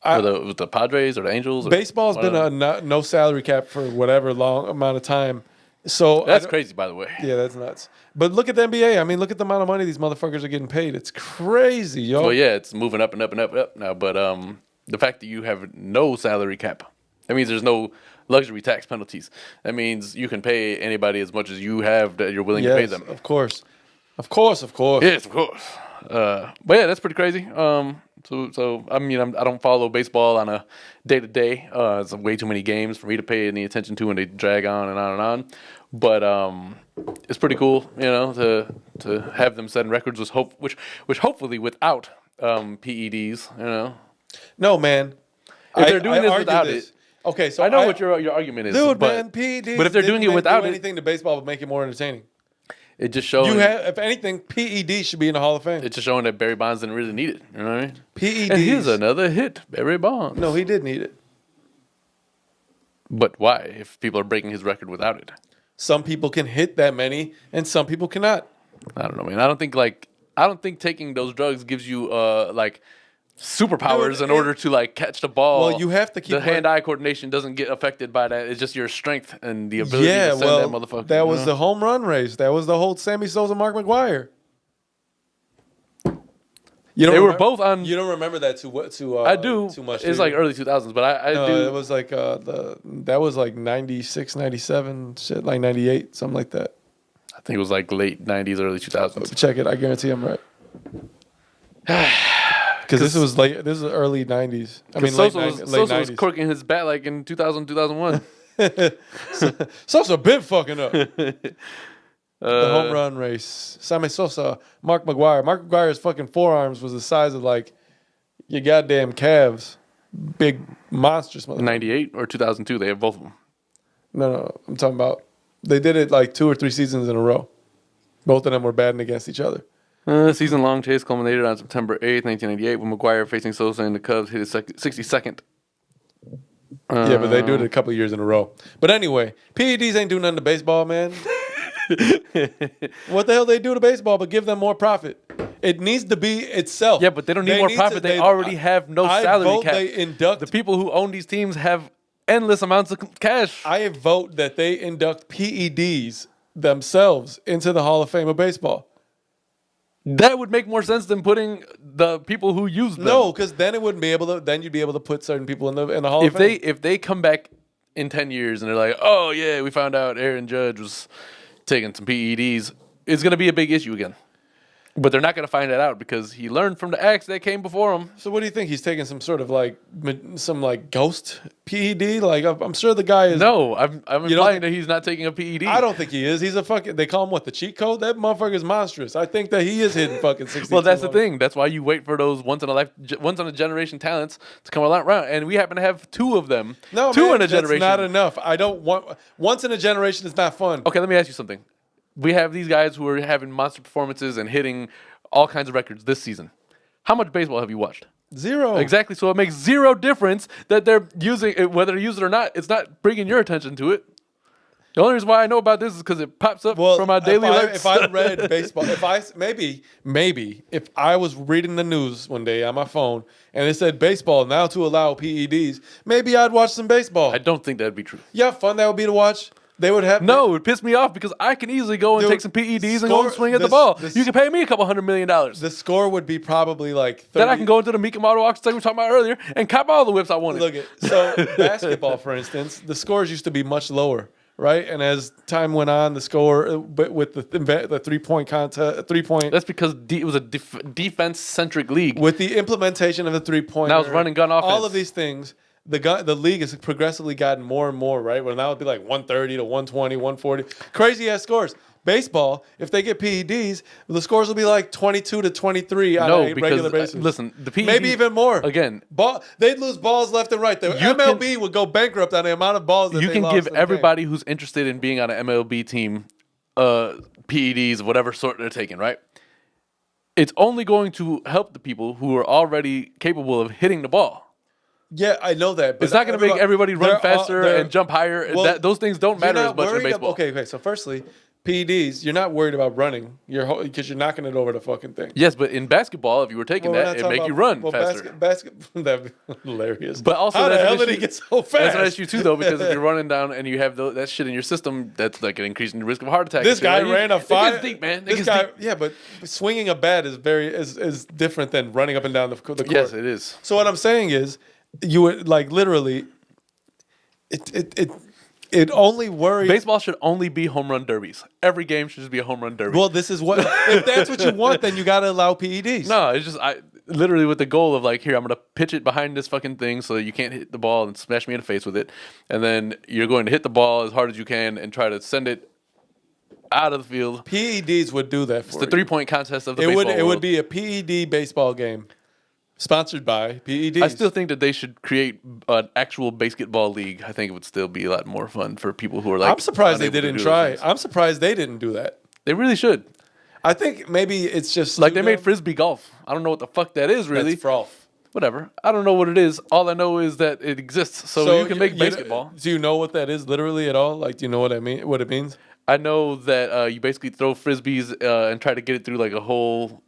With the Padres or the Angels. Baseball's been a no salary cap for whatever long amount of time. So that's crazy, by the way. Yeah, that's nuts. But look at the NBA. I mean, look at the amount of money these motherfuckers are getting paid. It's crazy, yo. Well, yeah, it's moving up and up and up and up now. But the fact that you have no salary cap, that means there's no luxury tax penalties. That means you can pay anybody as much as you have that you're willing to pay them. Of course. Yes, of course. But yeah, that's pretty crazy. So I mean, I don't follow baseball on a day to day. It's way too many games for me to pay any attention to, and they drag on and on and on. But it's pretty cool, to have them setting records which hopefully without PEDs, No, man. If they're doing this without it. Okay, so I know what your argument is, dude, but, man, PEDs. But if they're doing it without do it, anything to baseball would make it more entertaining. it just shows. If anything, PEDs should be in the Hall of Fame. It's just showing that Barry Bonds didn't really need it. You know what I mean? PEDs. And here's another hit, Barry Bonds. No, he did need it. But why? If people are breaking his record without it, Some people can hit that many, and some people cannot. I don't know, man. I don't think taking those drugs gives you superpowers Dude, in order to catch the ball. Well, you have to keep the hand-eye coordination doesn't get affected by that. It's just your strength and the ability to send that motherfucker. That was the home run race. That was the whole Sammy Sosa, Mark McGwire. They were both on. You don't remember that I do. too much. It's like early 2000s, but I no, do. it was like that was like 96, 97, shit, like 98, something like that. I think it was like late 90s, early 2000s. Check it. I guarantee I'm right. Because this was early 90s. I mean, Sosa late was 90s. corking his bat like in 2000, 2001. Sosa been fucking up. The home run race. Sammy Sosa, Mark McGwire. Mark McGwire's fucking forearms was the size of like your goddamn calves. Big monstrous motherfucker. 98 or 2002, they have both of them. No. I'm talking about they did it like 2 or 3 seasons in a row. Both of them were batting against each other. Season-long chase culminated on September 8th, 1998, when McGwire facing Sosa and the Cubs hit his 62nd. Yeah, but they do it a couple of years in a row. But anyway, PEDs ain't doing nothing to baseball, man. What the hell they do to baseball but give them more profit? It needs to be itself. Yeah, but they don't need more profit. They already have no salary cap. They induct the people who own these teams have endless amounts of cash. I vote that they induct PEDs themselves into the Hall of Fame of baseball. That would make more sense than putting the people who use them. No, because then it wouldn't be able to. Then you'd be able to put certain people in the Hall of Fame. If they come back in 10 years and they're like, oh yeah, we found out Aaron Judge was taking some PEDs, it's going to be a big issue again. But they're not going to find that out because he learned from the acts that came before him. So what do you think? He's taking some sort of like ghost PED? Like I'm sure the guy is. No, I'm implying that he's not taking a PED. I don't think he is. He's a fucking. They call him what? The cheat code? That motherfucker is monstrous. I think that he is hitting fucking 60. Well, that's the thing. That's why you wait for those once in a generation talents to come around, and we happen to have 2 of them. No, two man, in a generation. That's not enough. I don't want. Once in a generation is not fun. Okay, let me ask you something. We have these guys who are having monster performances and hitting all kinds of records this season. How much baseball have you watched? 0. Exactly. So it makes 0 difference that they're using it, whether they use it or not. It's not bringing your attention to it. The only reason why I know about this is because it pops up from my daily alerts. If I read baseball, maybe if I was reading the news one day on my phone and it said baseball now to allow PEDs, maybe I'd watch some baseball. I don't think that'd be true. Yeah, fun that would be to watch. They would have no. It would piss me off because I can easily go and take some PEDs and go and swing at the ball. You can pay me a couple $100 million. The score would be probably like 30. Then I can go into the Mika Model auction like we were talking about earlier and cop all the whips I wanted. Look so basketball, for instance, the scores used to be much lower, right? And as time went on, the score, but with the 3-point contest, 3-point. That's because it was a defense-centric league. With the implementation of the 3-point. Now it's running gun offense. All of these things. The league has progressively gotten more and more, right? Where now it'd be like 130 to 120, 140. Crazy ass scores. Baseball, if they get PEDs, the scores will be like 22 to 23 on a regular basis. Listen, the PEDs, maybe even more. Again, they'd lose balls left and right. The MLB would go bankrupt on the amount of balls that they lost. You can give everybody who's interested in being on an MLB team PEDs of whatever sort they're taking, right? It's only going to help the people who are already capable of hitting the ball. Yeah, I know that. But it's not going to make everybody run faster and jump higher. Well, those things don't matter as much in baseball. Okay. So firstly, PEDs, you're not worried about running because you're knocking it over the fucking thing. Yes, but in basketball, if you were taking that, it'd make you run faster. That'd be hilarious. But also, how the hell did he get so fast? That's an issue too, though, because if you're running down and you have that shit in your system, that's like an increasing risk of heart attack. This guy ran a 5. It gets deep, man. Yeah, but swinging a bat is different than running up and down the court. Yes, it is. So what I'm saying is, you would like literally. It only worries. Baseball should only be home run derbies. Every game should just be a home run derby. Well, this is what. If that's what you want, then you got to allow PEDs. No, it's just literally with the goal of like, here, I'm gonna pitch it behind this fucking thing so that you can't hit the ball and smash me in the face with it, and then you're going to hit the ball as hard as you can and try to send it out of the field. PEDs would do that for you. It's the 3-point contest of the baseball world. It would be a PED baseball game. Sponsored by PEDs. I still think that they should create an actual basketball league. I think it would still be a lot more fun for people who are like. I'm surprised they didn't try. I'm surprised they didn't do that. They really should. I think maybe it's just like they made frisbee golf. I don't know what the fuck that is really. That's frolf. Whatever. I don't know what it is. All I know is that it exists. So you can make basketball. Do you know what that is literally at all? Like, do you know what I mean? What it means? I know that you basically throw frisbees and try to get it through like a hole.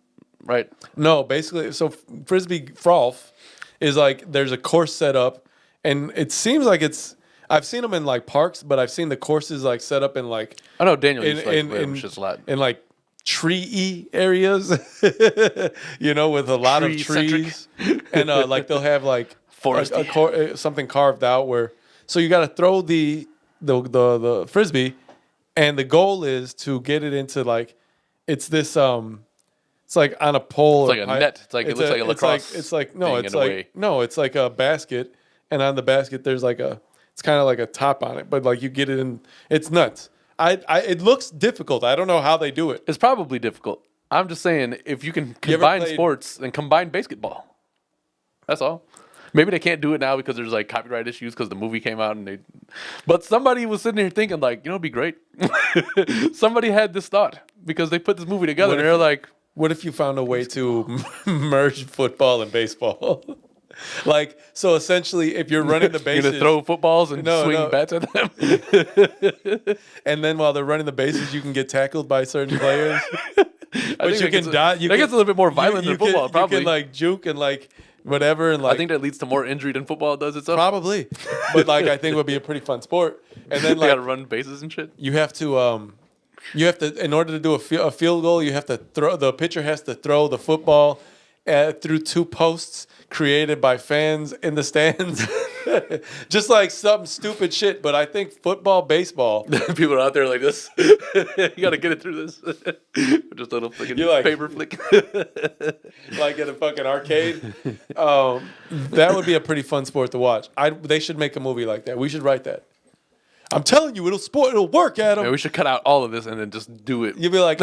Right. No, basically, so frisbee frolf is like there's a course set up, and it seems like it's. I've seen them in like parks, but I've seen the courses like set up in like. I know Daniel used in like tree areas, with a lot of trees, and like they'll have like forest something carved out where. So you got to throw the frisbee, and the goal is to get it into like, it's this It's like on a pole. It's like a net. It's like it looks like a lacrosse. It's like a basket, and on the basket there's like It's kind of like a top on it, but like you get it in. It's nuts. It looks difficult. I don't know how they do it. It's probably difficult. I'm just saying, if you can You ever combine played- sports and combine basketball, that's all. Maybe they can't do it now because there's like copyright issues because the movie came out and they. But somebody was sitting here thinking like, it'd be great. Somebody had this thought because they put this movie together What and if they're like, What if you found a way to merge football and baseball? Like, so essentially, if you're running the you're bases, gonna throw footballs and No, swing no. bats at them. and then while they're running the bases, you can get tackled by certain players. I But think you that can gets die. That gets a little bit more violent than football, probably. You can like juke and like whatever, and like I think that leads to more injury than football does itself. probably. But like, I think it would be a pretty fun sport. And then They like gotta run bases and shit. you have to in order to do a field goal, you have to the pitcher has to throw the football through 2 posts created by fans in the stands. Just like some stupid shit, but I think football, baseball. People are out there like this. You gotta get it through this. Just a little flicking You're like- paper flick. Like at a fucking arcade. That would be a pretty fun sport to watch. They should make a movie like that. We should write that. I'm telling you, it'll work, Adam. Yeah, we should cut out all of this and then just do it. You'll be like,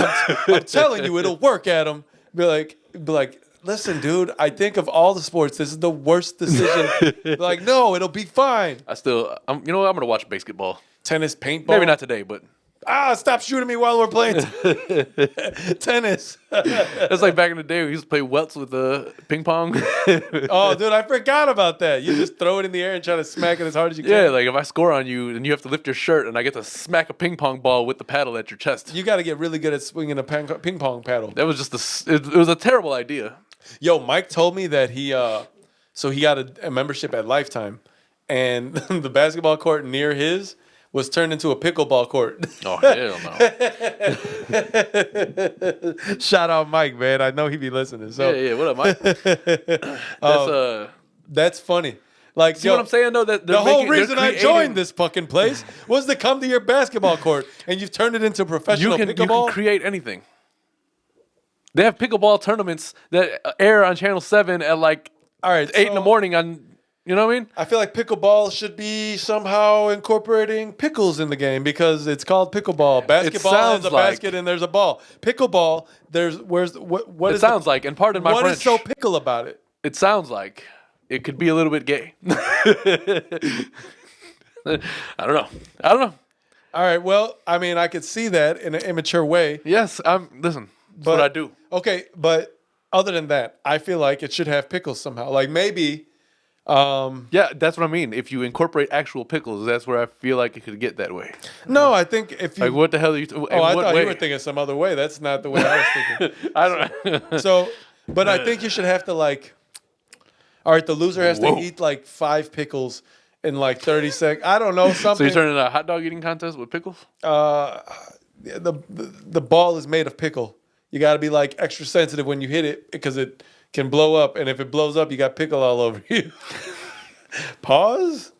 I'm telling you, it'll work, Adam. Be like, listen, dude, I think of all the sports, this is the worst decision. Be like, no, it'll be fine. You know what? I'm gonna watch basketball. Tennis, paintball. Maybe not today, but Stop shooting me while we're playing tennis. it's like back in the day we used to play welts with ping pong. Oh, dude, I forgot about that. You just throw it in the air and try to smack it as hard as you can. Yeah, like if I score on you and you have to lift your shirt and I get to smack a ping pong ball with the paddle at your chest. You got to get really good at swinging a ping pong paddle. That was just it was a terrible idea. Yo, Mike told me that he got a membership at Lifetime, and the basketball court near his was turned into a pickleball court. Oh hell no! Shout out Mike, man. I know he be listening. So Yeah. What up, Mike? that's funny. Like, See what I'm saying though? That the whole reason I joined this fucking place was to come to your basketball court, and you've turned it into professional you pickleball. can create anything. They have pickleball tournaments that air on Channel 7 at like All right, 8 in the morning on, you know what I mean? I feel like pickleball should be somehow incorporating pickles in the game because it's called pickleball. Basketball sounds has a like- basket and there's a ball. Pickleball, what It is sounds like, and pardon my what French, is so pickle about it? it sounds like it could be a little bit gay. I don't know. All right, well, I mean, I could see that in an immature way. Yes, listen, that's what I do. Okay, but other than that, I feel like it should have pickles somehow. Like maybe Yeah, that's what I mean. If you incorporate actual pickles, that's where I feel like it could get that way. no, I think if you Like, what the hell are you? Oh, I thought you were thinking some other way. That's not the way I was thinking. I don't. So, but I think you should have to like. All right, the loser has Whoa. to eat like 5 pickles in like 30 seconds. I don't know So something. you're turning a hot dog eating contest with pickles? The ball is made of pickle. You got to be like extra sensitive when you hit it because it can blow up, and if it blows up, you got pickle all over you. Pause.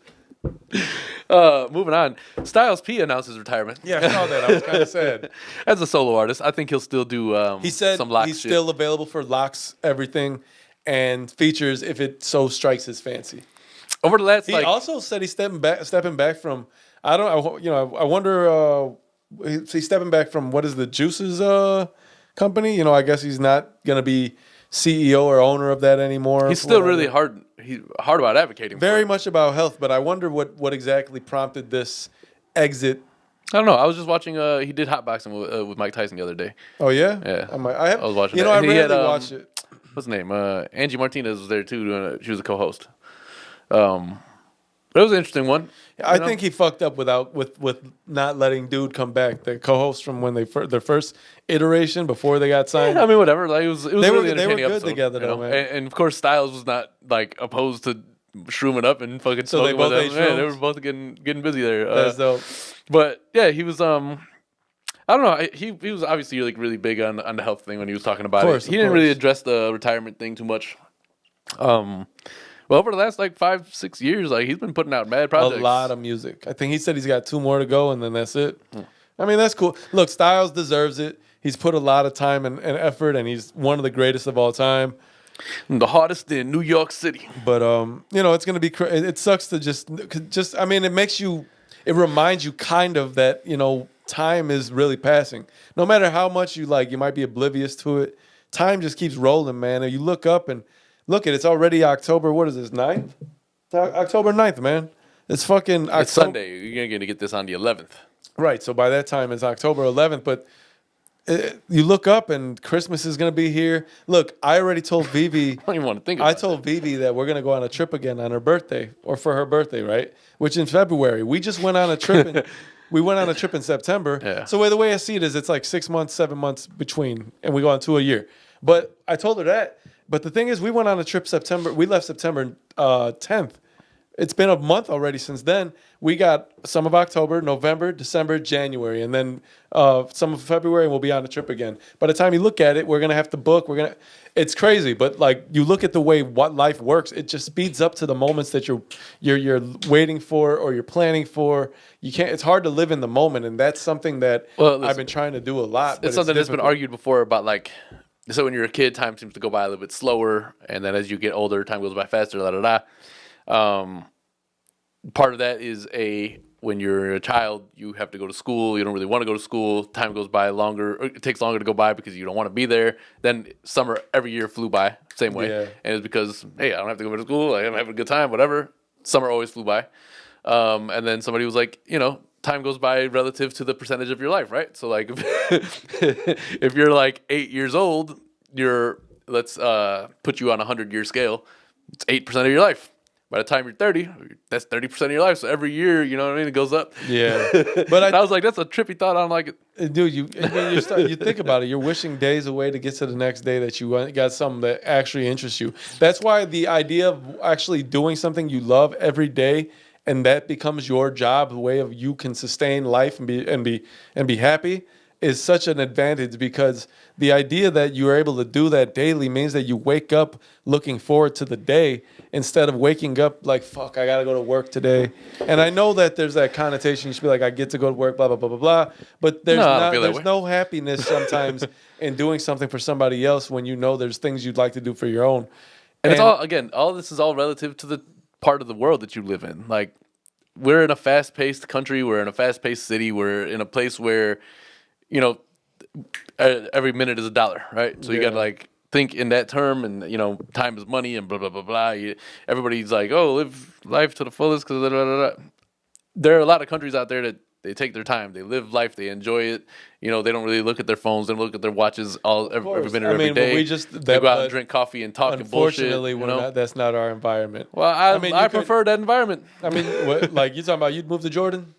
Moving on. Styles P announced his retirement. Yeah, I saw that. I was kind of sad. As a solo artist, I think he'll still do. He said some lock he's shit. still available for locks, everything, and features if it so strikes his fancy. Over the last He also said he's stepping back from. I wonder. He's stepping back from what is the Juices company? I guess he's not gonna be CEO or owner of that anymore. he's still whatever. really hard. He's hard about advocating. Very for it. much about health, but I wonder what exactly prompted this exit. I don't know. I was just watching. He did hotboxing with Mike Tyson the other day. Oh yeah, Yeah. I was watching You that. know, I And he rarely had, watch it. What's his name? Angie Martinez was there too. She was a co-host. But it was an interesting one. I think he fucked up with not letting Dude come back, the co-host from when their first iteration before they got signed. I mean, whatever. Like it was They were really entertaining good episode, together, though, man. And of course, Styles was not like opposed to shrooming up and fucking. So they smoking with both them. ate Yeah, they shrooms? were both getting busy there. That's dope. But yeah, he was. I don't know. He was obviously like really big on the health thing when he was talking about Of course, it. He of didn't really course. address the retirement thing too much. Well, over the last like 5-6 years, like he's been putting out mad projects. A lot of music. I think he said he's got 2 more to go, and then that's it. I mean, that's cool. Look, Styles deserves it. He's put a lot of time and effort, and he's one of the greatest of all time. The hottest in New York City. But it's gonna be. It sucks to just. I mean, it reminds you kind of that time is really passing. No matter how much you might be oblivious to it. Time just keeps rolling, man. And you look up and it's already October. What is this, 9th? It's October 9th, man. It's fucking October. It's Sunday. You're going to get this on the 11th. Right. So by that time, it's October 11th. But you look up and Christmas is going to be here. Look, I already told Vivi. I don't even want to think about it. I told Vivi that we're going to go on a trip again on her birthday or for her birthday, right? Which in February. We just went on a trip. We went on a trip in September. Yeah. So the way I see it is it's like 6 months, 7 months between, and we go on 2 a year. But I told her that. But the thing is, we went on a trip September. We left September 10th. It's been a month already since then. We got some of October, November, December, January, and then some of February, and we'll be on a trip again. By the time you look at it, we're gonna have to book. It's crazy, but you look at the way what life works, it just speeds up to the moments that you're waiting for or you're planning for. You can't. It's hard to live in the moment, and that's something that I've been trying to do a lot. It's something that's been argued before about so when you're a kid, time seems to go by a little bit slower, and then as you get older, time goes by faster. Part of that is when you're a child, you have to go to school. You don't really want to go to school. Time goes by longer. It takes longer to go by because you don't want to be there. Then summer every year flew by same way, and it's because hey, I don't have to go to school. I'm having a good time. Whatever. Summer always flew by, and then somebody was like, time goes by relative to the percentage of your life, right? So if you're 8 years old, let's put you on a 100-year scale. It's 8% of your life. By the time you're 30, that's 30% of your life. So every year, it goes up. Yeah. But I was like, that's a trippy thought. I'm like, dude, you think about it. You're wishing days away to get to the next day that you got something that actually interests you. That's why the idea of actually doing something you love every day and that becomes your job, the way of you can sustain life and be happy is such an advantage, because the idea that you're able to do that daily means that you wake up looking forward to the day instead of waking up like, fuck, I got to go to work today. And I know that there's that connotation. You should be like, I get to go to work, blah, blah, blah, blah, blah. But there's no happiness sometimes in doing something for somebody else when there's things you'd like to do for your own. And it's all this is all relative to the part of the world that you live in. Like, we're in a fast-paced country. We're in a fast-paced city. We're in a place where, every minute is $1, right? So you got to think in that term, and time is money, and blah blah blah blah. Everybody's like, oh, live life to the fullest, because there are a lot of countries out there that they take their time, they live life, they enjoy it. They don't really look at their phones, they don't look at their watches every minute, every day. They go out and drink coffee and talk and bullshit. Unfortunately, that's not our environment. Well, I prefer that environment. I mean, you talking about you'd move to Jordan?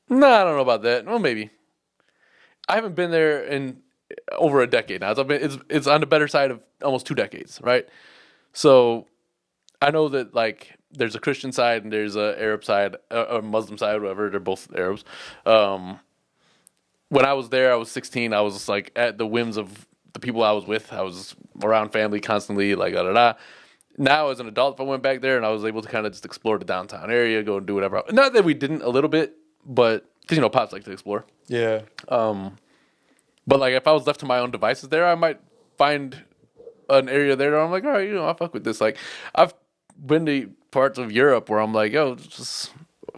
No, I don't know about that. Well, maybe. I haven't been there in over a decade now. It's on the better side of almost 2 decades, right? So I know that there's a Christian side and there's a Arab side, a Muslim side, whatever. They're both Arabs. When I was there, I was 16. I was just at the whims of the people I was with. I was around family constantly, Now, as an adult, if I went back there and I was able to kind of just explore the downtown area, go and do whatever. Not that we didn't a little bit, but because pops like to explore. Yeah. But if I was left to my own devices there, I might find an area there where I'm like, all right, I fuck with this. I've been to parts of Europe where I'm like, yo, it's just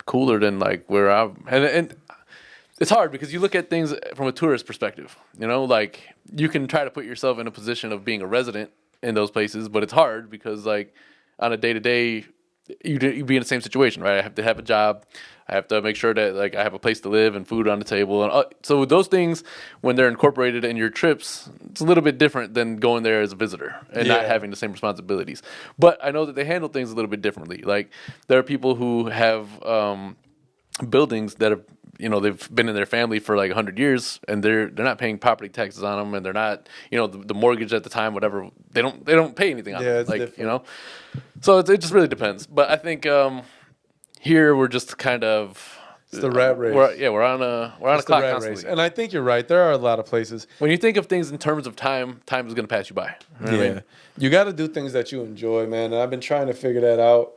cooler than where I'm. And it's hard because you look at things from a tourist perspective. You can try to put yourself in a position of being a resident in those places, but it's hard because on a day to day, you'd be in the same situation, right? I have to have a job. I have to make sure that I have a place to live and food on the table. And so those things, when they're incorporated in your trips, it's a little bit different than going there as a visitor and not having the same responsibilities. But I know that they handle things a little bit differently. There are people who have buildings that have, they've been in their family for 100 years, and they're not paying property taxes on them, and they're not, the mortgage at the time, whatever, they don't pay anything on them. Different. So it just really depends. But I think here we're just kind of it's the rat race. We're on a clock constantly. Race. And I think you're right. There are a lot of places. When you think of things in terms of time is going to pass you by. You know what I mean? You got to do things that you enjoy, man. And I've been trying to figure that out.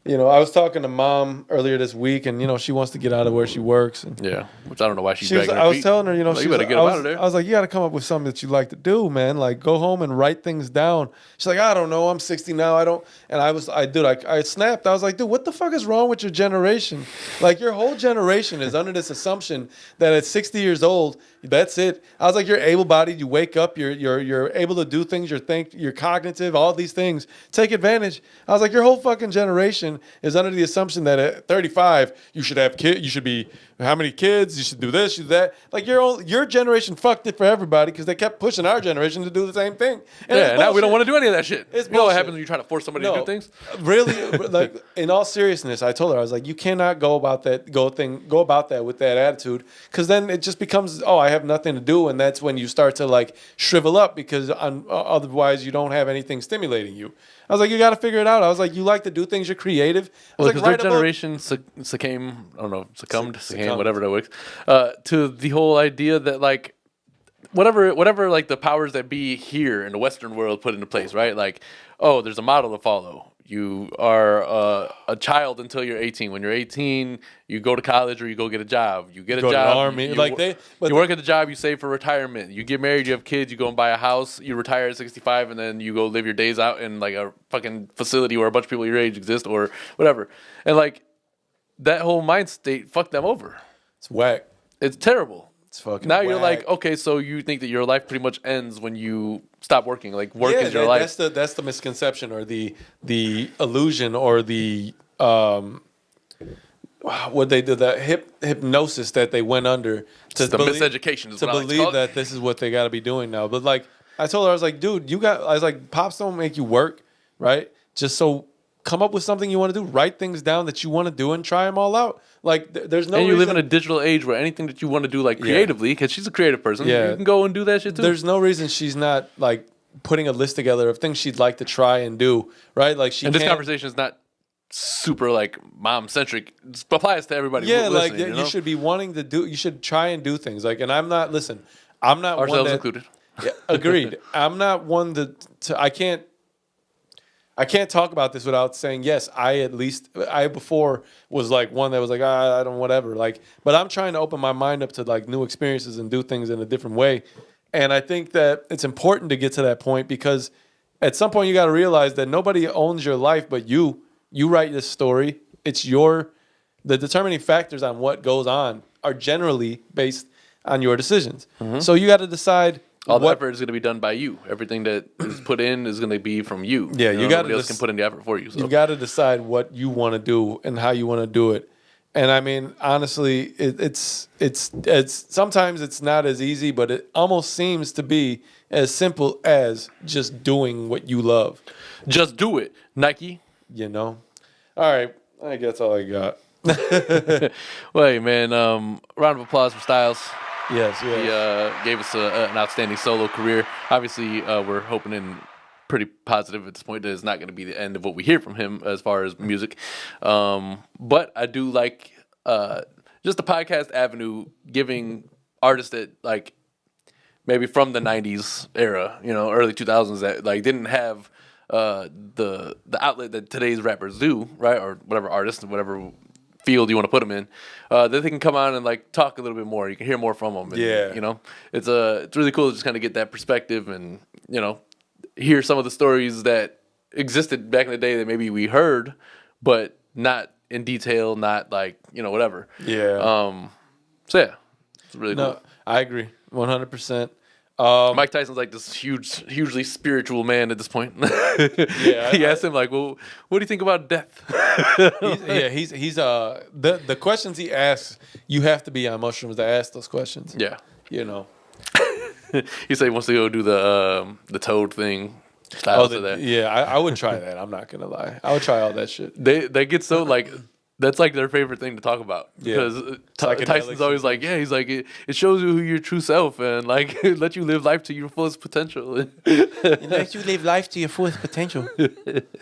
You know, I was talking to Mom earlier this week, and you know, she wants to get out of where she works. And Yeah, which I don't know why she's she was, dragging her I was feet. telling her, you know, Like, she you was, better get I him was, out of there. I was like, you got to come up with something that you like to do, man. Like, go home and write things down. She's like, I don't know. I'm 60 now. I don't. And I snapped. I was like, dude, what the fuck is wrong with your generation? Like, your whole generation is under this assumption that at 60 years old, that's it. I was like, you're able-bodied. You wake up. You're able to do things. You're cognitive. All these things. Take advantage. I was like, your whole fucking generation is under the assumption that at 35 you should have kids. You should be how many kids? You should do this. You do that. Like your generation fucked it for everybody because they kept pushing our generation to do the same thing. And Yeah, now we don't want to do any of that shit. It's you know what bullshit. happens when you try to force somebody to do things? Really, like in all seriousness, I told her I was like, you cannot go about that with that attitude, because then it just becomes, oh, I have nothing to do, and that's when you start to like shrivel up because otherwise you don't have anything stimulating you. I was like, you got to figure it out. I was like, you like to do things. You're creative. I was Because like, their write a book. generation succumbed Succumbed. whatever that works, to the whole idea that like whatever like the powers that be here in the Western world put into place, right? Like, oh, there's a model to follow. You are a child until you're 18. When you're 18, you go to college or you go get a job. You get a Go to the job. army. You work at the job. You save for retirement. You get married. You have kids. You go and buy a house. You retire at 65, and then you go live your days out in like a fucking facility where a bunch of people your age exist or whatever. And like that whole mind state fucked them over. It's whack. It's terrible. It's fucking Now you're whack. like, okay, so you think that your life pretty much ends when you stop working. Like work is your life. That's the misconception or the illusion or the what they did, that hypnosis that they went under to It's the miseducation is to what I like to believe call it. that this is what they got to be doing now. But like I told her, I was like, dude, I was like, pops don't make you work, right? Just so come up with something you want to do, write things down that you want to do, and try them all out. Like there's no. And you live reason- in a digital age where anything that you want to do, like creatively, because she's a creative person, Yeah. you can go and do that shit too. There's no reason she's not like putting a list together of things she'd like to try and do, right? Like and this can't- conversation is not super like mom centric. It applies to everybody. Yeah, like listening, you should be wanting to do. You should try and do things. Like, and I'm not. Listen, I'm not ourselves one that, included. Yeah, agreed. I'm not one to. I can't talk about this without saying yes. I before was like one that was like I don't whatever. Like, but I'm trying to open my mind up to like new experiences and do things in a different way. And I think that it's important to get to that point because at some point you got to realize that nobody owns your life but you. You write this story. It's the determining factors on what goes on are generally based on your decisions. So you got to decide. All the effort is going to be done by you. Everything that is put in is going to be from you. Yeah, you got nobody else can put in the effort for you. So. You got to decide what you want to do and how you want to do it. And I mean, honestly, it's sometimes it's not as easy, but it almost seems to be as simple as just doing what you love. Just do it, Nike. You know. All right, I guess that's all I got. Well, hey, man, round of applause for Styles. Yes. He gave us an outstanding solo career. Obviously, we're hoping and pretty positive at this point that it's not going to be the end of what we hear from him as far as music. But I do like just the podcast avenue, giving artists that like maybe from the 90s era, early 2000s that like didn't have the outlet that today's rappers do, right? Or whatever artist, whatever field you want to put them in, that they can come on and like talk a little bit more. You can hear more from them. And, Yeah. It's really cool to just kind of get that perspective and hear some of the stories that existed back in the day that maybe we heard, but not in detail, not like whatever. Yeah. So yeah, it's really No, cool. I agree, 100%. Mike Tyson's like this hugely spiritual man at this point. Yeah, he asked him like, "Well, what do you think about death?" He's the questions he asks, you have to be on mushrooms to ask those questions. Yeah, He said he wants to go do the toad thing. Styles of that. Yeah, I would try that. I'm not gonna lie. I would try all that shit. They get so like. That's like their favorite thing to talk about because Tyson's always like, yeah, he's like, it shows you who your true self and like let you live life to your fullest potential. It lets you live life to your fullest potential.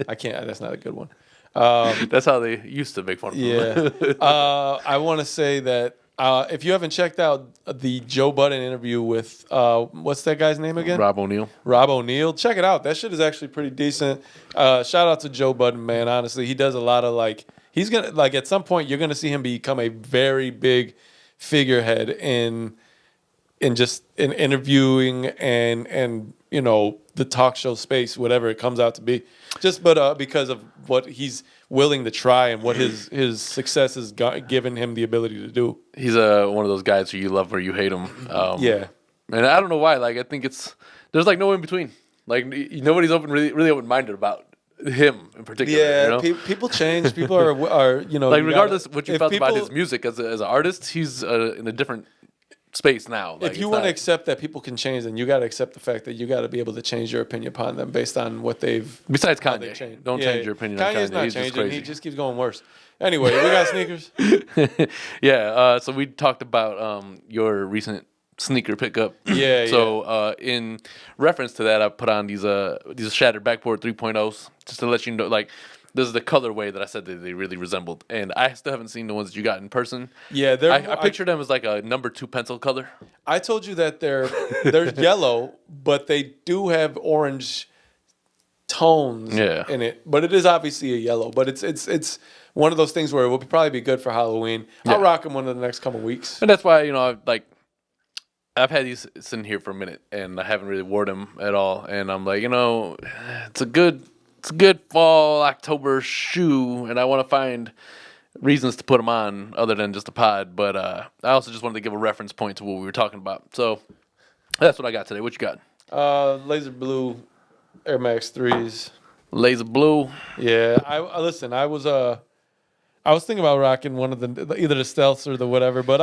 I can't. That's not a good one. That's how they used to make fun of him. Yeah. I want to say that If you haven't checked out the Joe Budden interview with what's that guy's name again? Rob O'Neill. Rob O'Neill. Check it out. That shit is actually pretty decent. Shout out to Joe Budden, man. Honestly, he does a lot of he's gonna at some point you're gonna see him become a very big figurehead in interviewing and the talk show space, whatever it comes out to be. But because of what he's willing to try and what his success has given him the ability to do. He's one of those guys who you love or you hate him. Yeah. And I don't know why. I think there's no in between. Nobody's really open minded about him in particular. Yeah, people change. People are regardless of what you felt about his music as an artist, he's in a different space now. If you want to accept that people can change, then you got to accept the fact that you got to be able to change your opinion upon them based on what they've. Besides Kanye, don't change your opinion on Kanye. Kanye's not He's changing. just crazy. He just keeps going worse. Anyway, we got sneakers. Yeah. So we talked about your recent sneaker pickup. Yeah. So in reference to that, I put on these shattered backboard 3.0s just to let you know, this is the colorway that I said that they really resembled, and I still haven't seen the ones that you got in person. Yeah, I picture them as a number 2 pencil color. I told you that they're yellow, but they do have orange tones in it. But it is obviously a yellow. But it's one of those things where it will probably be good for Halloween. I'll rock them one of the next couple weeks. And that's why I've had these sitting here for a minute, and I haven't really worn them at all. And I'm it's a good fall October shoe, and I want to find reasons to put them on other than just a pod. But I also just wanted to give a reference point to what we were talking about. So that's what I got today. What you got? Laser blue Air Max 3s. Laser blue. Yeah. I was thinking about rocking one of either the stealths or the whatever, but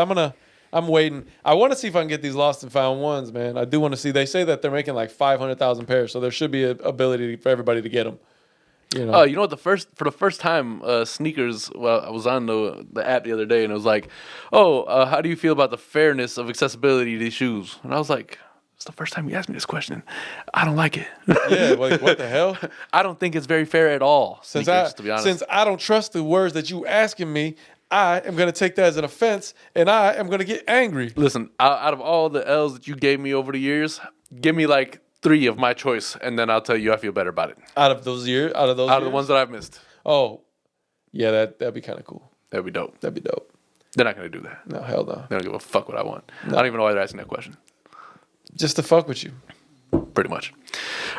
I'm waiting. I want to see if I can get these lost and found ones, man. I do want to see. They say that they're making 500,000 pairs, so there should be an ability for everybody to get them. Oh, you know what? For the first time, sneakers. Well, I was on the app the other day, and it was how do you feel about the fairness of accessibility to these shoes? And I was like, it's the first time you asked me this question. I don't like it. Yeah, what the hell? I don't think it's very fair at all. To be honest, since I don't trust the words that you asking me, I am going to take that as an offense, and I am going to get angry. Listen, out of all the L's that you gave me over the years, give me 3 of my choice, and then I'll tell you I feel better about it. Out of those years? Out of the ones that I've missed. Oh, yeah, that'd be kind of cool. That'd be dope. They're not going to do that. No, hell no. They don't give a fuck what I want. No. I don't even know why they're asking that question. Just to fuck with you. Pretty much.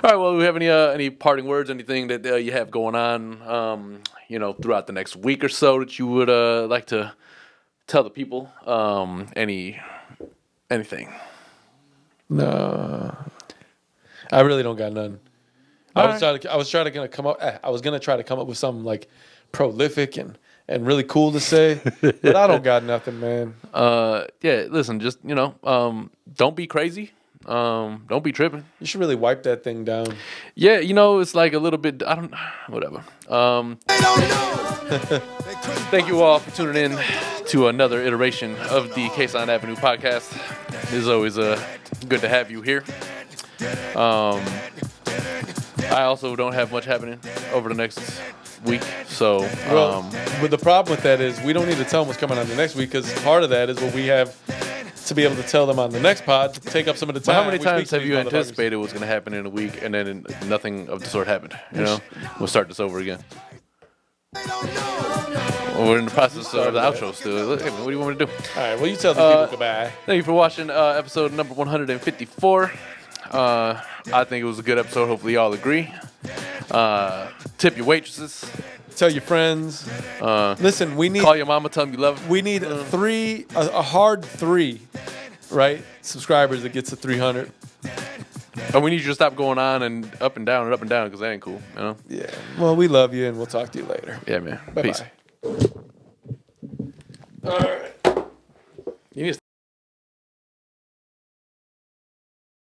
All right, well, do we have any parting words, anything that you have going on, throughout the next week or so that you would like to tell the people? Anything? No. I really don't got none. I was trying to come up with something prolific and really cool to say, but I don't got nothing, man. Yeah, listen, just don't be crazy. Don't be tripping. You should really wipe that thing down. Yeah, it's a little bit. Whatever. Thank you all for tuning in to another iteration of the Kasson Avenue podcast. It is always good to have you here. I also don't have much happening over the next week, so but the problem with that is we don't need to tell them what's coming on the next week, because part of that is what we have to be able to tell them on the next pod to take up some of the time. But how many times have you anticipated what's going to happen in a week and then nothing of the sort happened? We'll start this over again. We're in the process of the outro still. Hey, what do you want me to do? All right, well, you tell the people goodbye. Thank you for watching episode number 154. I think it was a good episode. Hopefully y'all agree. Tip your waitresses. Tell your friends. Listen, we need... Call your mama, tell them you love her. We need a hard 3, right? Subscribers that gets to 300. And we need you to stop going on and up and down because that ain't cool, Yeah. Well, we love you, and we'll talk to you later. Yeah, man. Bye-bye. Peace. All right.